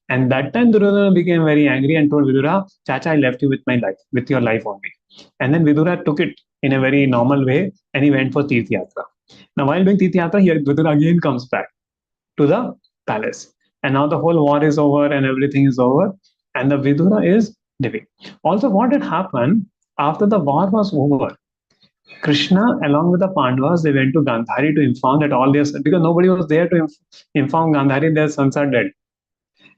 And that time Duryodhana became very angry and told Vidura, Chacha, I left you with your life only. And then Vidura took it in a very normal way, and he went for Tirth Yatra. Now while doing Tirth Yatra, Vidura again comes back to the palace. And now the whole war is over and everything is over. And the Vidura is living. Also, what had happened after the war was over, Krishna, along with the Pandavas, they went to Gandhari to inform that all their, because nobody was there to inform Gandhari their sons are dead.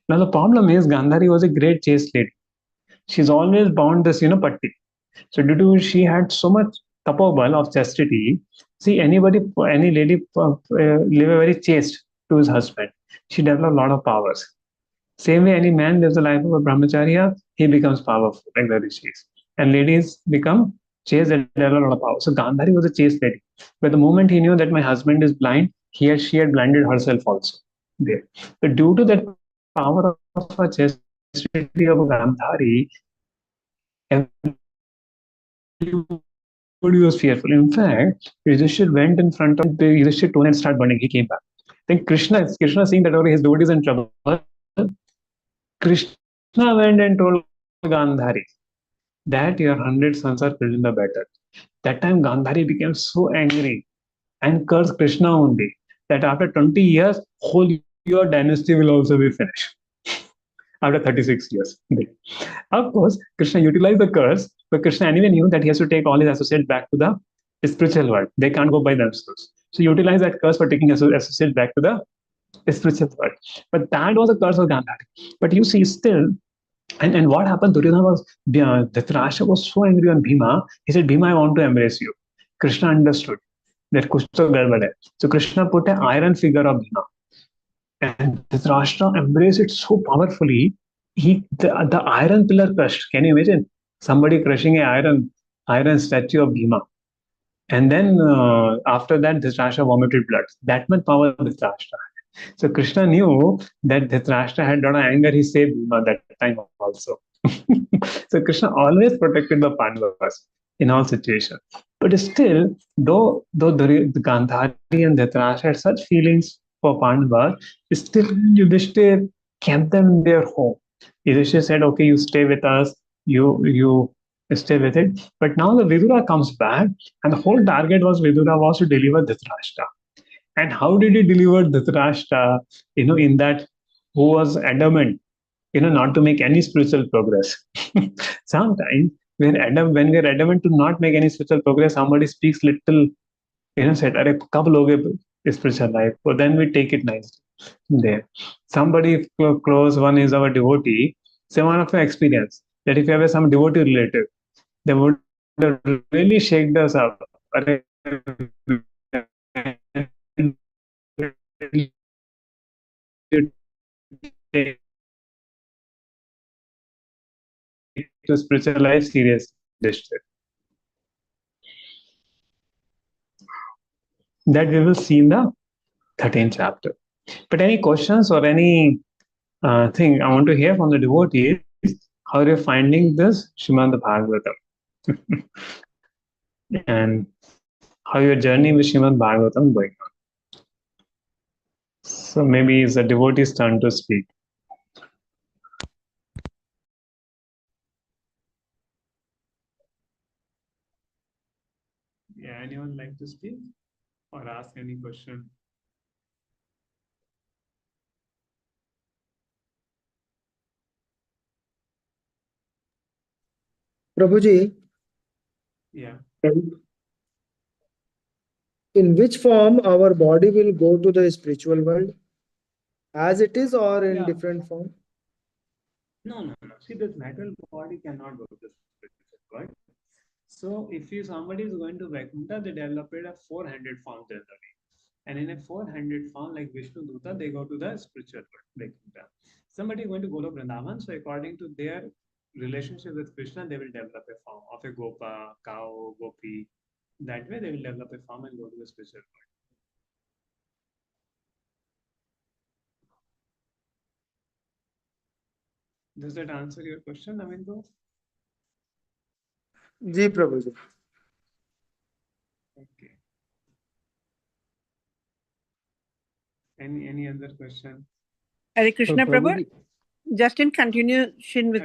Now the problem is Gandhari was a great chaste lady. She's always bound this, patti. So due to she had so much tapobal of chastity, see any lady live a very chaste to his husband. She developed a lot of powers. Same way, any man lives a life of a brahmacharya, he becomes powerful, like the rishis. And ladies become chaste, they develop a lot of power. So Gandhari was a chaste lady. But the moment he knew that my husband is blind, she had blinded herself also there. But due to that power of a chastity of Gandhari, everybody was fearful. In fact, Yudhishthir went in front of the Yudhishthir told and started burning. He came back. Then Krishna seeing that his devotee is in trouble, Krishna went and told Gandhari that your 100 sons are killed in the battle. That time Gandhari became so angry and cursed Krishna only that after 20 years, whole your dynasty will also be finished. After 36 years. Of course, Krishna utilized the curse, but Krishna anyway knew that he has to take all his associates back to the spiritual world. They can't go by themselves. So he utilized that curse for taking his associates back to the spiritual world. But that was a curse of Gandhari. But you see, still, and what happened? Duryodhana was Dhritarashtra was so angry on Bhima. He said, Bhima, I want to embrace you. Krishna understood that kuch to gadbad hai. So Krishna put an iron figure of Bhima. And Dhritarashtra embraced it so powerfully. The iron pillar crushed. Can you imagine somebody crushing an iron statue of Bhima? And then after that, Dhritarashtra vomited blood. That much power Dhritarashtra. So Krishna knew that Dhritarashtra had done anger. He saved Bhima that time also. So Krishna always protected the Pandavas in all situations. But still, though the Gandhari and Dhritarashtra had such feelings for Pandavas, still Yudhishthir kept them in their home. Yudhishthir said, "Okay, you stay with us. You stay with it." But now the Vidura comes back, and the whole target was Vidura was to deliver Dhritarashtra. And how did he deliver Dhritarashtra? In that who was adamant, not to make any spiritual progress. Sometimes when we are adamant to not make any spiritual progress, somebody speaks little, said, "Arey, kab loge spiritual life?" So then we take it nicely. There, somebody close one is our devotee. Say one of your experience that if you have some devotee relative, they would really shake us up. Arey, to spiritual life serious district. That we will see in the 13th chapter. But any questions or any thing I want to hear from the devotees, how are you finding this Srimad Bhagavatam? And how your journey with Srimad Bhagavatam going on? So maybe it's the devotee's turn to speak. Yeah, anyone like to speak or ask any question? Prabhuji, Yeah. in which form our body will go to the spiritual world? As it is or in different form? No. See, this material body cannot go to the spiritual world. So if somebody is going to Vaikuntha, they developed a 400 form generally. And in a 400 form, like Vishnu Duta, they go to the spiritual world, Vaikuntha. Somebody is going to go to Vrindavan, so according to their relationship with Krishna, they will develop a form of a Gopa, cow, Gopi. That way, they will develop a form and go to the spiritual world. Does that answer your question, Navindu? Ji, Prabhuji. Okay. Any other question? Hare Krishna, Prabhu. Prabhuji. Just in continuation with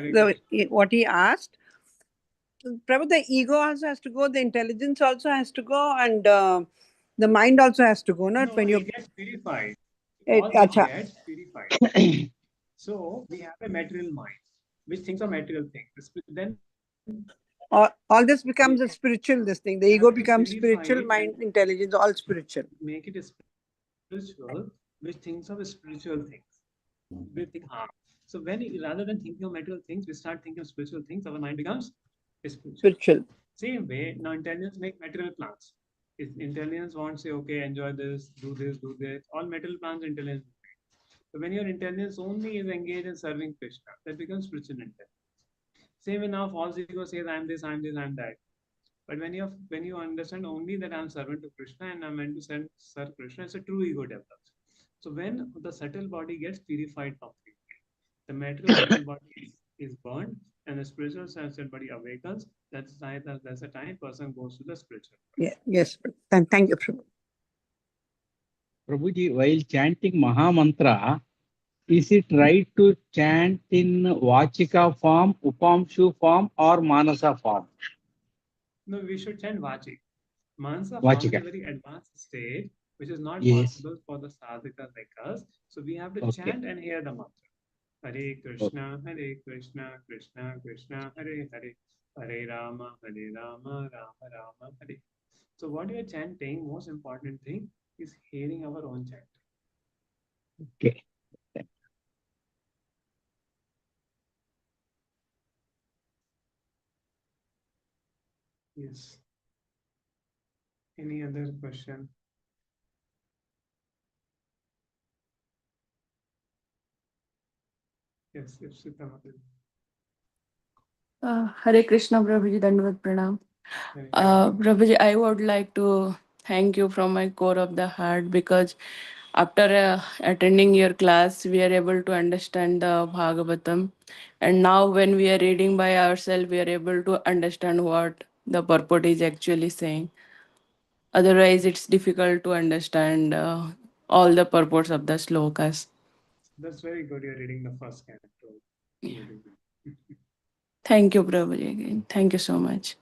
what he asked, Prabhu, the ego also has to go, the intelligence also has to go, and the mind also has to go. Not when you get purified. It, All this gets purified. So we have a material mind which thinks of material things. Then All this becomes a spiritual, this thing. The ego becomes spiritual, mind, intelligence, all spiritual. Make it spiritual, which thinks of spiritual things. We think, so when rather than thinking of material things, we start thinking of spiritual things, our mind becomes spiritual. Same way, now intelligence make material plans. If intelligence wants say, okay, enjoy this, do this, do this, all material plans intelligence. So when your intelligence only is engaged in serving Krishna, that becomes spiritual intelligence. Same way now false ego says, I'm this, I'm this, I'm that. But when you understand only that I'm servant to Krishna and I'm meant to serve Krishna, it's a true ego develops. So when the subtle body gets purified completely, the material subtle body is burned and the spiritual subtle body awakens. That's the time person goes to the spiritual. Yeah, yes. Thank you, Prabhu. Prabhuji, while chanting Maha Mantra, is it right to chant in Vachika form, Upamshu form, or Manasa form? No, we should chant Vachik. Manasa form is Vachika. a very advanced state, which is not Yes. possible for the sadhaka like us. So we have to Okay. chant and hear the mantra. Hare Krishna, Hare Krishna, Krishna Krishna, Hare Hare, Hare Rama, Rama Rama, Hare. So what you are chanting, most important thing is hearing our own chant. Okay. Yes. Any other question? Yes, yes, Sita Mataji. Hare Krishna, Prabhuji, Dandavat Pranam. Hare Prabhuji, I would like to thank you from my core of the heart because after attending your class, we are able to understand the Bhagavatam. And now, when we are reading by ourselves, we are able to understand what the purport is actually saying. Otherwise, it's difficult to understand all the purports of the slokas. That's very good. You're reading the first canto. Yeah. Very good. Thank you, Prabhuji, again. Thank you so much.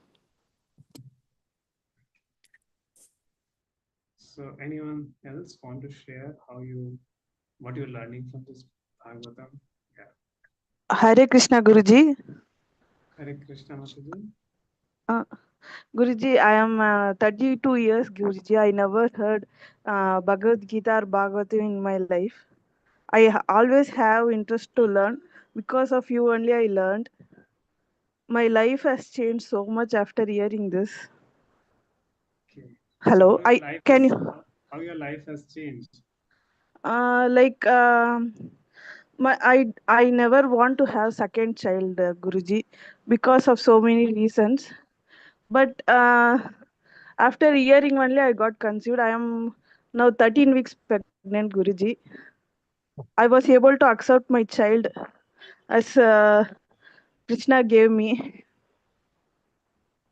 So, anyone else want to share what you're learning from this Bhagavatam? Yeah. Hare Krishna Guruji. Hare Krishna Mataji. Guruji, I am 32 years, Guruji. I never heard Bhagavad Gita or Bhagavatam in my life. I always have interest to learn. Because of you only I learned. My life has changed so much after hearing this. Okay. Hello, So how your life has changed? Like I never want to have second child, Guruji, because of so many reasons. But after hearing only, I got conceived. I am now 13 weeks pregnant, Guruji. I was able to accept my child as Krishna gave me.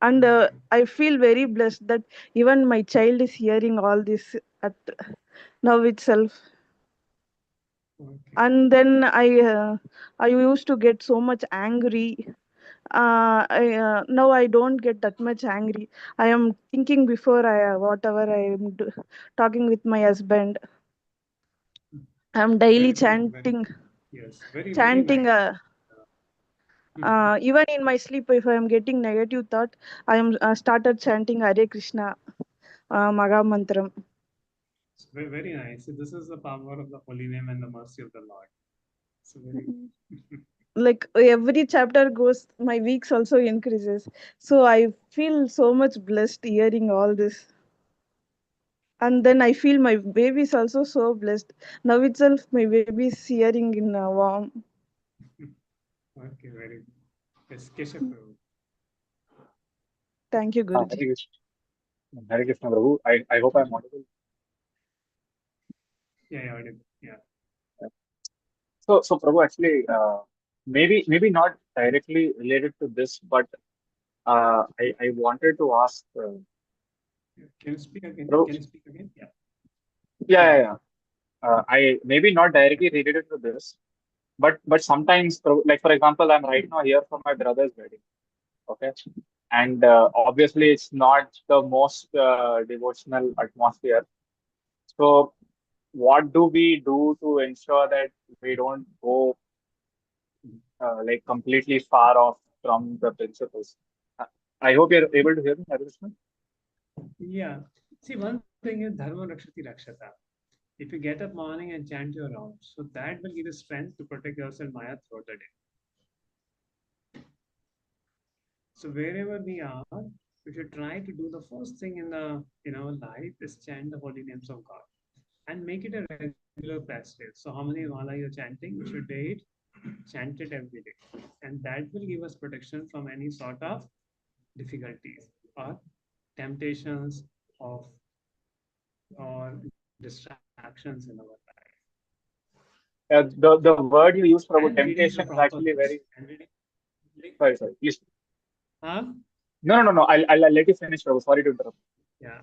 And I feel very blessed that even my child is hearing all this at now itself. Okay. And then I used to get so much angry. Now I don't get that much angry. I am thinking before whatever I am talking with my husband. I am daily chanting. Yes, very Chanting. nice. Even in my sleep, if I am getting negative thought, I am started chanting Hare Krishna, Maga Mantram. It's very nice. So this is the power of the holy name and the mercy of the Lord. So very. Like every chapter goes, my weeks also increases. So I feel so much blessed hearing all this. And then I feel my baby is also so blessed. Now itself, my baby is hearing in warm. Okay, very good. Yes, Keshav. Thank you, Guruji. Hare Krishna, Prabhu. I hope I'm audible. Yeah, audible. Yeah. So Prabhu, actually, maybe not directly related to this, but I wanted to ask. Can you speak again? Prabhu, Can you speak again? Yeah. Yeah. I maybe not directly related to this, but sometimes, like for example, I'm right now here for my brother's wedding. Okay, and obviously it's not the most devotional atmosphere. So what do we do to ensure that we don't go like completely far off from the principles? I hope you're able to hear me, Hare Krishna. Yeah. See, one thing is dharma rakshati rakshata. If you get up morning and chant your rounds, so that will give you strength to protect yourself Maya throughout the day. So wherever we are, we should try to do the first thing in our life is chant the holy names of God and make it a regular practice. So how many mala you're chanting, you should do it, chant it every day, and that will give us protection from any sort of difficulties or temptations of or distractions in our life. The word you use, Prabhu, And reading the temptation, is proper actually books. very. And reading, Sorry, please. huh? No. I'll let you finish, Prabhu. Sorry to interrupt. Yeah.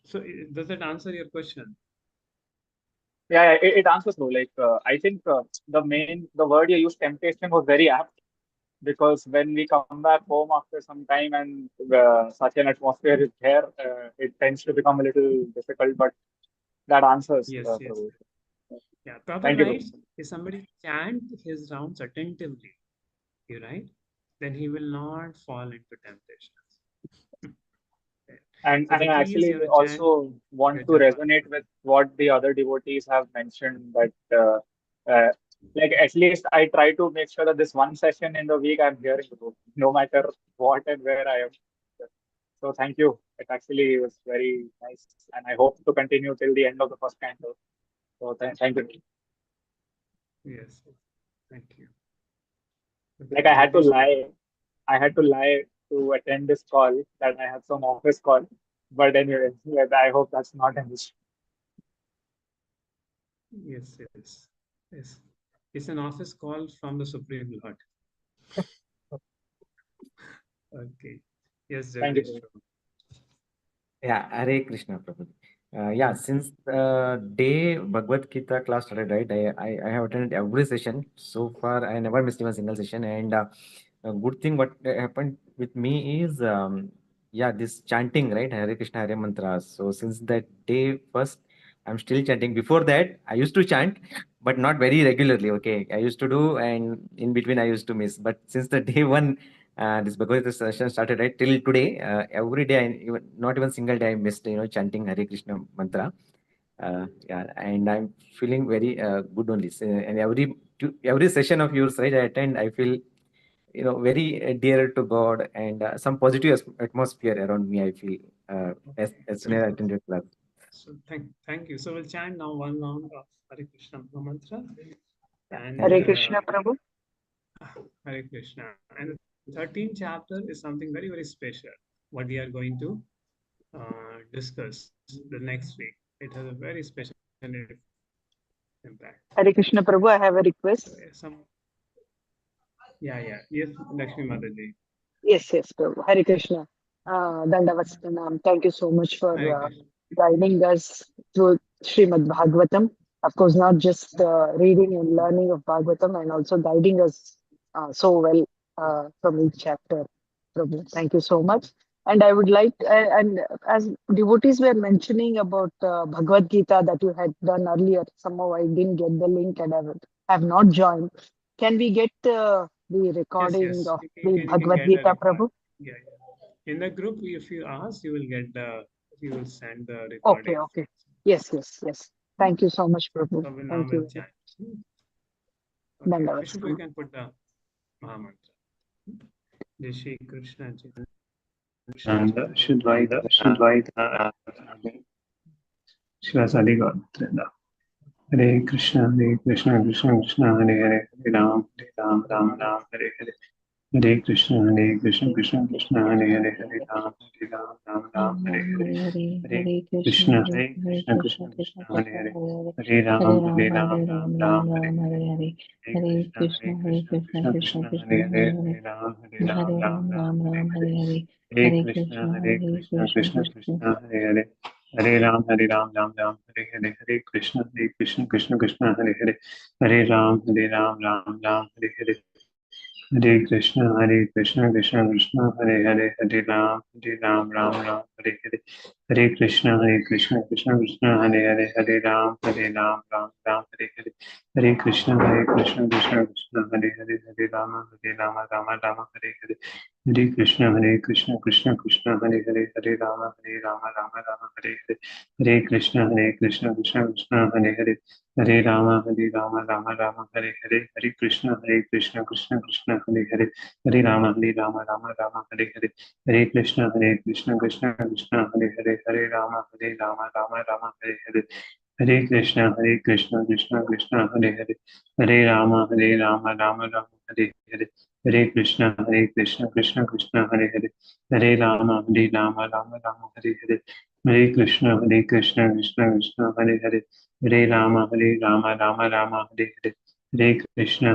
So does that answer your question? Yeah, it answers though. Like I think the word you used, temptation, was very apt because when we come back home after some time and such an atmosphere is there, it tends to become a little difficult. But that answers, Yes. Prabhu. Yeah. Proper Thank you, Prabhu. rights. If somebody chant his rounds attentively, you right, then he will not fall into temptations. And So the I key is you actually have to chant also want to your japa. resonate with what the other devotees have mentioned that like at least I try to make sure that this one session in the week I'm hearing about, no matter what and where I am. So thank you. It actually was very nice, and I hope to continue till the end of the first canto. So thank you. Yes. Thank you. Like I had to lie. I had to lie to attend this call that I have some office call. But anyway, I hope that's not an issue. Yes. It's an office call from the Supreme Lord. Okay. Yes, Thank you. Jagdish. Yeah, Hare Krishna, Prabhu. Yeah, since the day Bhagavad Gita class started, right, I have attended every session. So far, I never missed even a single session. And a good thing what happened with me is, yeah, this chanting, right, Hare Krishna, Hare Mantra. So since that day first, I'm still chanting. Before that, I used to chant, but not very regularly. Okay, I used to do, and in between I used to miss. But since the day one this Bhagavad Gita session started right till today. Every day, not even single day, I missed chanting Hare Krishna mantra. Yeah, and I'm feeling very good on this. And every session of yours, right, I attend, I feel very dear to God and some positive atmosphere around me. I feel as soon as I attend your class. So thank you. So we'll chant now one round of Hare Krishna mantra. Yeah, And thank Hare you. Krishna, Prabhu. Hare Krishna. And the 13th chapter is something very, very special. What we are going to discuss the next week. It has a very special impact. Hare Krishna, Prabhu. I have a request. So, yes, Lakshmi Mataji. Yes, Prabhu. Hare Krishna. Dandavastanam. Thank you so much for Hare Krishna. guiding us through Srimad Bhagavatam. Of course, not just reading and learning of Bhagavatam, and also guiding us so well from each chapter. Prabhu, thank you so much. And I would like, and as devotees were mentioning about Bhagavad Gita that you had done earlier, somehow I didn't get the link and I have not joined. Can we get the recording Yes. of You the can Bhagavad get Gita, Prabhu? Yeah. In the group, if you ask, you will send the Okay, recording. okay. Yes. Thank you so much, Prabhu. So now Thank we'll you. chant. Okay. Dandavatsam. Vishnu, you can put the Mahamantra. Jai Shri Krishna. And Shudvaita. Shivasadi Gautrinda. Hare Krishna, Krishna Krishna, Hare Hare, Hare Ram, Ram, Hare Hare. Hare Krishna, Krishna Krishna, Hare Hare, Hare Ram, Ram, Hare Hare. Hare Krishna, Krishna Krishna, Hare Hare. Hare Ram, Ram, Hare Hare. Hare Krishna, Krishna Krishna, Hare Hare. Hare Ram, Ram, Hare Hare. Hare Krishna, Krishna Krishna, Hare Hare. Hare Ram, Ram, Hare Hare. Hare Krishna, Krishna Krishna, Hare Hare. Hare Ram, Ram, Hare Hare. Hare Krishna, Krishna Krishna, Hare Hare. Hare Ram, Ram, Hare Hare. Hare Krishna, Krishna Krishna, Hare Hare Ram, Ram Ram, Hare Hare. Hare Krishna, Krishna Krishna, Hare Hare, Hare Rama, Rama, Hare Hare. Hare Krishna, Krishna Krishna, Hare Hare, Hare Rama, Rama, Hare Hare. Hare Krishna, Krishna Krishna, Hare Hare. Hare Rama, Rama, Hare Hare. Hare Krishna, Krishna Krishna, Hare Hare. Hare Rama, Rama, Hare Hare. Hare Krishna, Krishna Krishna, Hare Hare. Hare Rama, Rama, Hare Hare. Hare Krishna, Krishna Krishna, Hare Hare. Hare Rama, Rama, Hare Hare. Hare Krishna, Krishna Hare Hare. Hare Rama, Rama, Hare Hare. Hare Krishna, Krishna Hare Hare. Hare Rama, Rama, Hare Hare. Hare Krishna,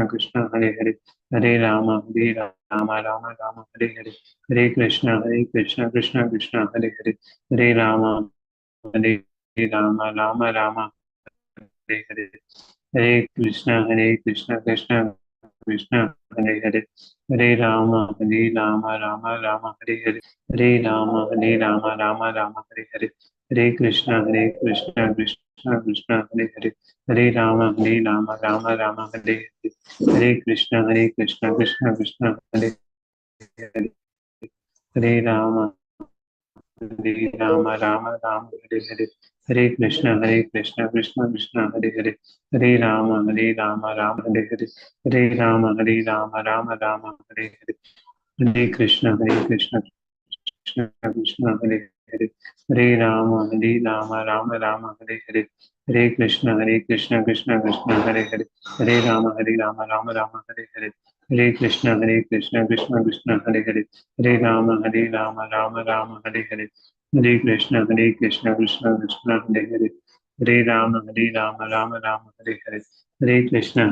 Krishna Hare Hare. Hare Rama, Rama, Hare Hare. Hare Krishna, Krishna Hare Hare. Hare Rama, Rama, Hare Hare. Hare Krishna, Krishna Hare Hare. Hare Rama, Rama, Hare Hare. Hare Rama, Rama, Hare Hare. Hare Krishna, Krishna Hare Hare. Hare Rama, Rama, Hare Hare. Hare Krishna, Krishna Hare Hare. Hare Rama, Rama, Hare Hare. Hare Krishna, Krishna Hare Hare. Hare Rama, Rama, Hare Hare. Hare Rama, Rama, Hare Hare. Hare Krishna, Krishna Hare Hare. Hare Rama, Rama, Hare Hare. Hare Krishna, Krishna Hare Hare. Hare Rama, Rama, Hare Hare. Hare Krishna, Krishna Hare Hare. Hare Rama, Rama, Hare Hare. Hare Krishna, Krishna Hare Hare. Hare Rama, Rama, Hare Hare. Hare Krishna, Krishna Hare Hare. Hare Rama, Rama, Hare Hare. Hare Krishna,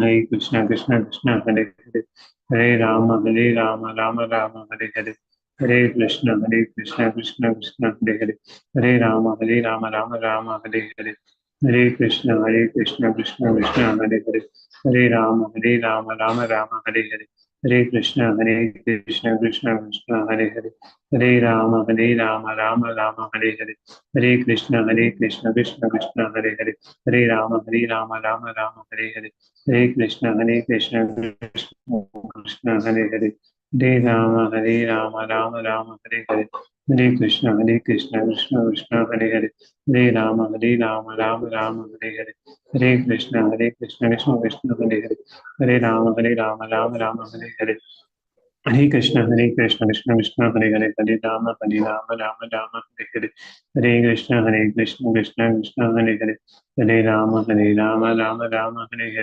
Krishna Hare Hare. Hare Rama, Rama, Hare Hare. Hare Krishna, Krishna Hare Hare. Hare Rama, Rama, Hare Hare. Hare Krishna, Krishna Hare Hare. Hare Rama, Rama, Hare Hare. Hare Krishna, Krishna Hare Hare. Hare Rama, Rama, Hare Hare. Hare Krishna, Krishna Hare Hare. Hare Rama, Rama, Hare Hare. Hare Krishna, Krishna Hare Hare. Hare Rama, Rama, Hare Hare. Hare Krishna, Krishna Hare Hare. Hare Rama, Rama, Hare Hare. Hare Krishna, Krishna Hare Hare. Hare Rama, Rama, Hare Hare. Hare Krishna, Krishna Hare Hare. Hare Rama, Rama, Hare Hare.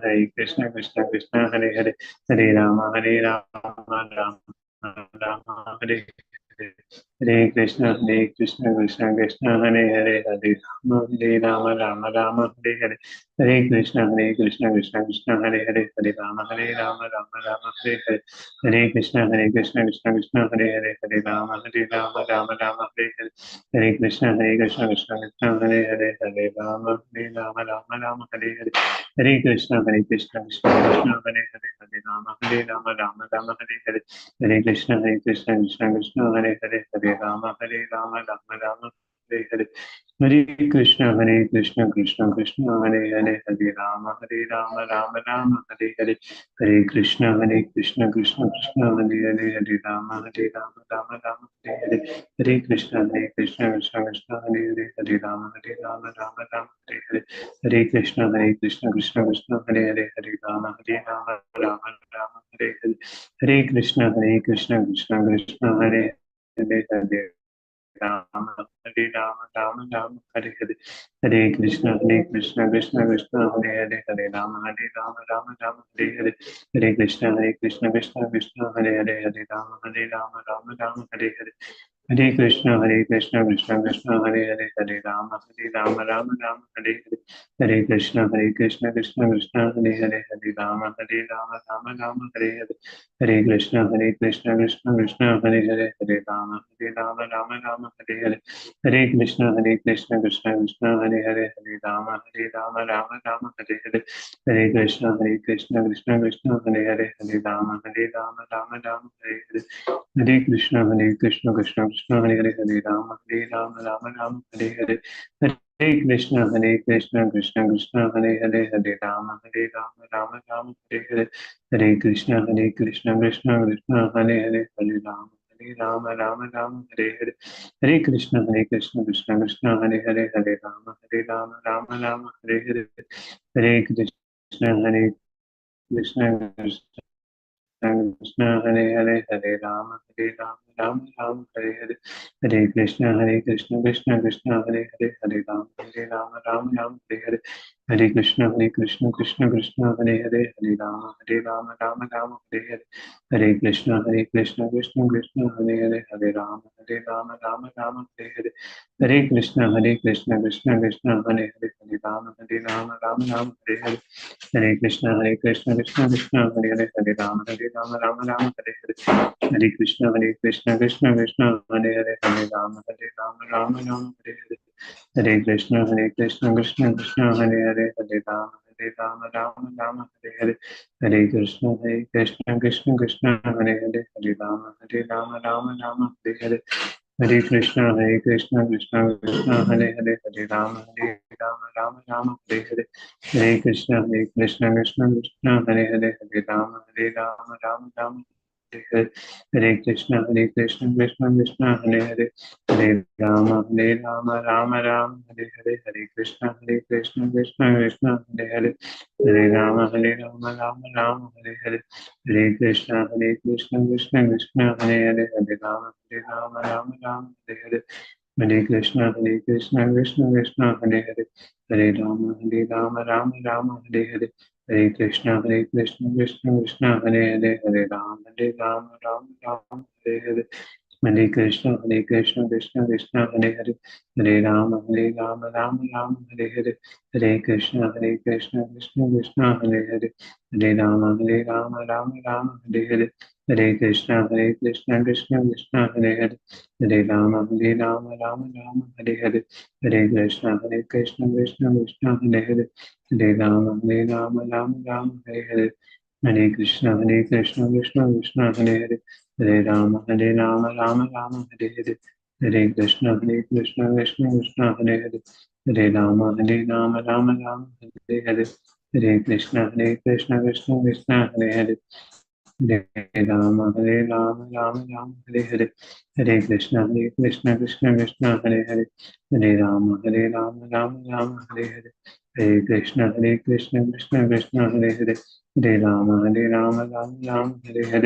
Hare Krishna, Krishna Hare Hare. Hare Rama, Rama, Hare Hare. Hare Krishna, Krishna Hare Hare. Hare Rama, Rama, Hare Hare. Hare Krishna, Krishna Hare Hare. Hare Rama, Rama, Hare Hare. Hare Krishna, Krishna Hare Hare. Hare Rama, Rama, Hare Hare. Hare Krishna, Krishna Hare Hare. Hare Rama, Rama, Hare Hare. Hare Krishna, Krishna Hare Hare. Hare Rama, Rama, Hare Hare. Hare Krishna, Krishna Hare Hare. Hare Rama, Rama, Hare Hare. Hare Krishna, Krishna Hare Hare. Hare Rama, Rama, Hare Hare. Hare Krishna, Krishna Hare Hare. Hare Rama, Rama, Hare Hare. Hare Krishna, Krishna Hare Hare. Hare Rama, Rama, Hare Hare. Hare Krishna, Krishna Hare Hare. Hare Rama, Rama, Hare Hare. Hare Krishna, Krishna Hare Hare. Rama, Rama, Hare Hare. Hare Krishna, Krishna Hare Hare. Hare Rama, Rama, Hare Hare. Hare Krishna, Krishna Hare Hare. Hare Rama, Rama, Hare Hare. Hare Krishna, Krishna Hare Hare. Hare Rama, Rama, Hare Hare. Hare Krishna, Krishna Hare Hare. Hare Rama, Rama, Hare Hare. Hare Krishna, Krishna Hare Hare. Hare Rama, Rama, Hare Hare. Hare Krishna, Krishna Hare Hare. Hare Rama, Rama, Hare Hare. Hare Krishna, Krishna Hare Hare. Hare Rama, Rama, Hare Hare. Hare Krishna, Krishna Krishna Hare Hare Hare Rama Rama Rama Hare Hare Hare Krishna Krishna Krishna Hare Hare Hare Rama Rama Rama Hare Hare Hare Krishna Krishna Krishna Hare Hare Hare Rama Rama Hare Hare Hare Krishna Krishna Krishna Hare Hare Hare Rama Rama Hare Hare Hare Krishna Krishna Krishna Hare Hare Hare Rama Rama Hare Hare Hare Krishna Krishna Krishna Hare Hare Hare Rama Rama Hare Hare Hare Krishna Krishna Krishna Hare Hare Hare Rama Rama Hare Hare Hare Krishna Krishna Krishna Hare Hare Hare Rama Rama Hare Hare Hare Krishna Krishna Krishna Hare Hare Hare Rama Hare Hare Hare Krishna Krishna Krishna Hare Hare Hare Rama Hare Hare Hare Krishna Krishna Krishna Hare Hare Hare Rama Hare Hare Hare Krishna Krishna Krishna Hare Hare Hare Rama Hare Hare Hare Krishna Krishna Hare Hare Hare Rama Hare Hare Hare Krishna Krishna Krishna Hare Hare Hare Rama Hare Hare Hare Krishna Krishna Hare Hare Hare Rama Hare Hare Hare Krishna Krishna Hare Hare Hare Rama Hare Hare Hare Krishna Krishna Hare Hare Hare Rama Rama Hare Hare Hare Krishna Krishna Hare Hare Hare Rama Hare Hare Hare Krishna Krishna Hare Hare Hare Rama Hare Hare Hare Krishna Krishna Hare Hare Hare Rama Hare Hare Hare Krishna Krishna Hare Hare Hare Rama Rama Hare Hare Hare Krishna Krishna Hare Hare Hare Rama Hare Hare Hare Krishna Krishna Hare Hare Hare Rama Rama Hare Hare Hare Krishna Krishna Hare Hare Hare Rama Hare Hare Hare Krishna Krishna Hare Hare Hare Rama Rama Hare Hare Hare Krishna Krishna Hare Hare Hare Rama Rama Hare Hare Hare Krishna Krishna Hare Hare Hare Rama Hare Hare Hare Krishna Krishna Hare Hare Hare Rama Rama Hare Hare Hare Krishna Krishna Hare Hare Hare Rama Rama Hare Hare Hare Krishna Krishna Hare Hare Hare Rama Rama Hare Hare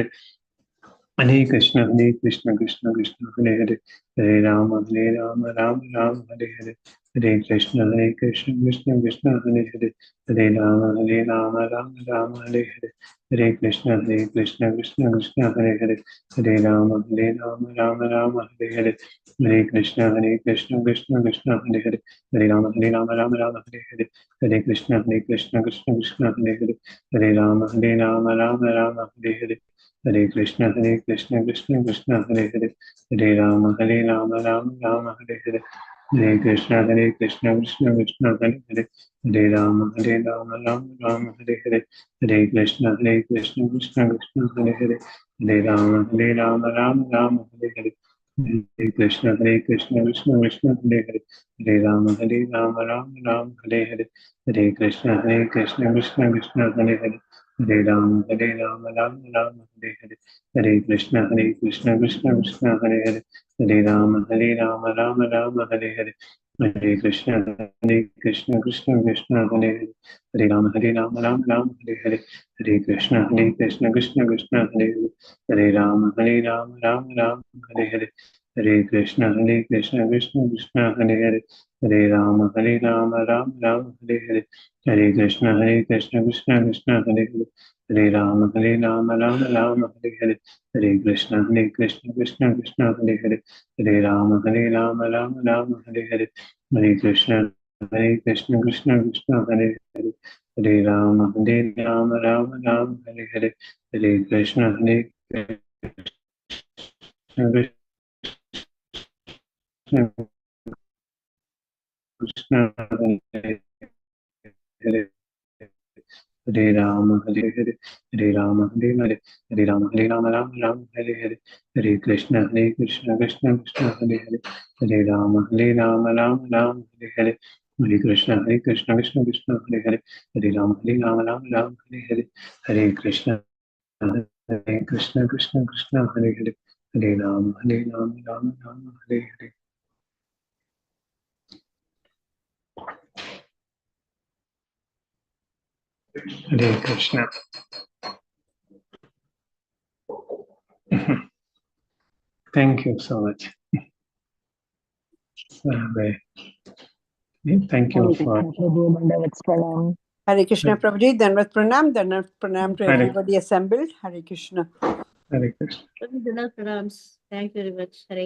Hare Krishna Krishna Hare Hare Hare Rama Hare Hare Hare Krishna Krishna Hare Hare Hare Rama Rama Hare Hare Hare Krishna Krishna Hare Hare Hare Rama Hare Hare Hare Krishna Krishna Hare Hare Hare Rama Hare Hare Hare Krishna Krishna Hare Hare Hare Rama Rama Hare Hare Hare Krishna Krishna Hare Hare Hare Rama Rama Hare Hare Hare Krishna Krishna Hare Hare Hare Rama Hare Hare Hare Krishna Krishna Hare Hare Hare Rama Rama Hare Hare Hare Krishna Krishna Hare Hare Hare Rama Rama Hare Hare Hare Krishna Krishna Hare Hare Hare Rama Rama Hare Hare Hare Krishna Krishna Hare Hare Hare Rama Rama Hare Hare Hare Krishna Krishna Hare Hare Hare Rama Rama Hare Hare Hare Krishna Krishna Hare Hare Hare Rama Rama Hare Hare Hare Krishna Krishna Hare Hare Hare Rama Rama Hare Hare Hare Krishna Krishna Hare Hare Hare Rama Rama Hare Hare Hare Krishna Krishna Hare Hare Hare Rama Rama Hare Hare Hare Krishna Krishna Hare Hare Hare Rama, Hare Hare, Hare Rama, Hare Hare, Hare Rama, Hare Rama, Rama Rama, Hare Hare, Hare Krishna, Krishna, Krishna, Hare Hare, Hare Rama, Rama, Rama, Hare Hare, Hare Krishna, Krishna, Krishna, Hare Hare, Hare Rama, Rama, Rama, Hare Hare, Hare Krishna, Krishna, Krishna, Hare Hare, Hare Rama, Rama, Rama, Hare Hare. Hare Krishna. Thank you so much. Thank you for. Hare Krishna Prabhuji, Danvat Pranam to everybody assembled. Hare Krishna. Hare Krishna. Thank you very much. Hare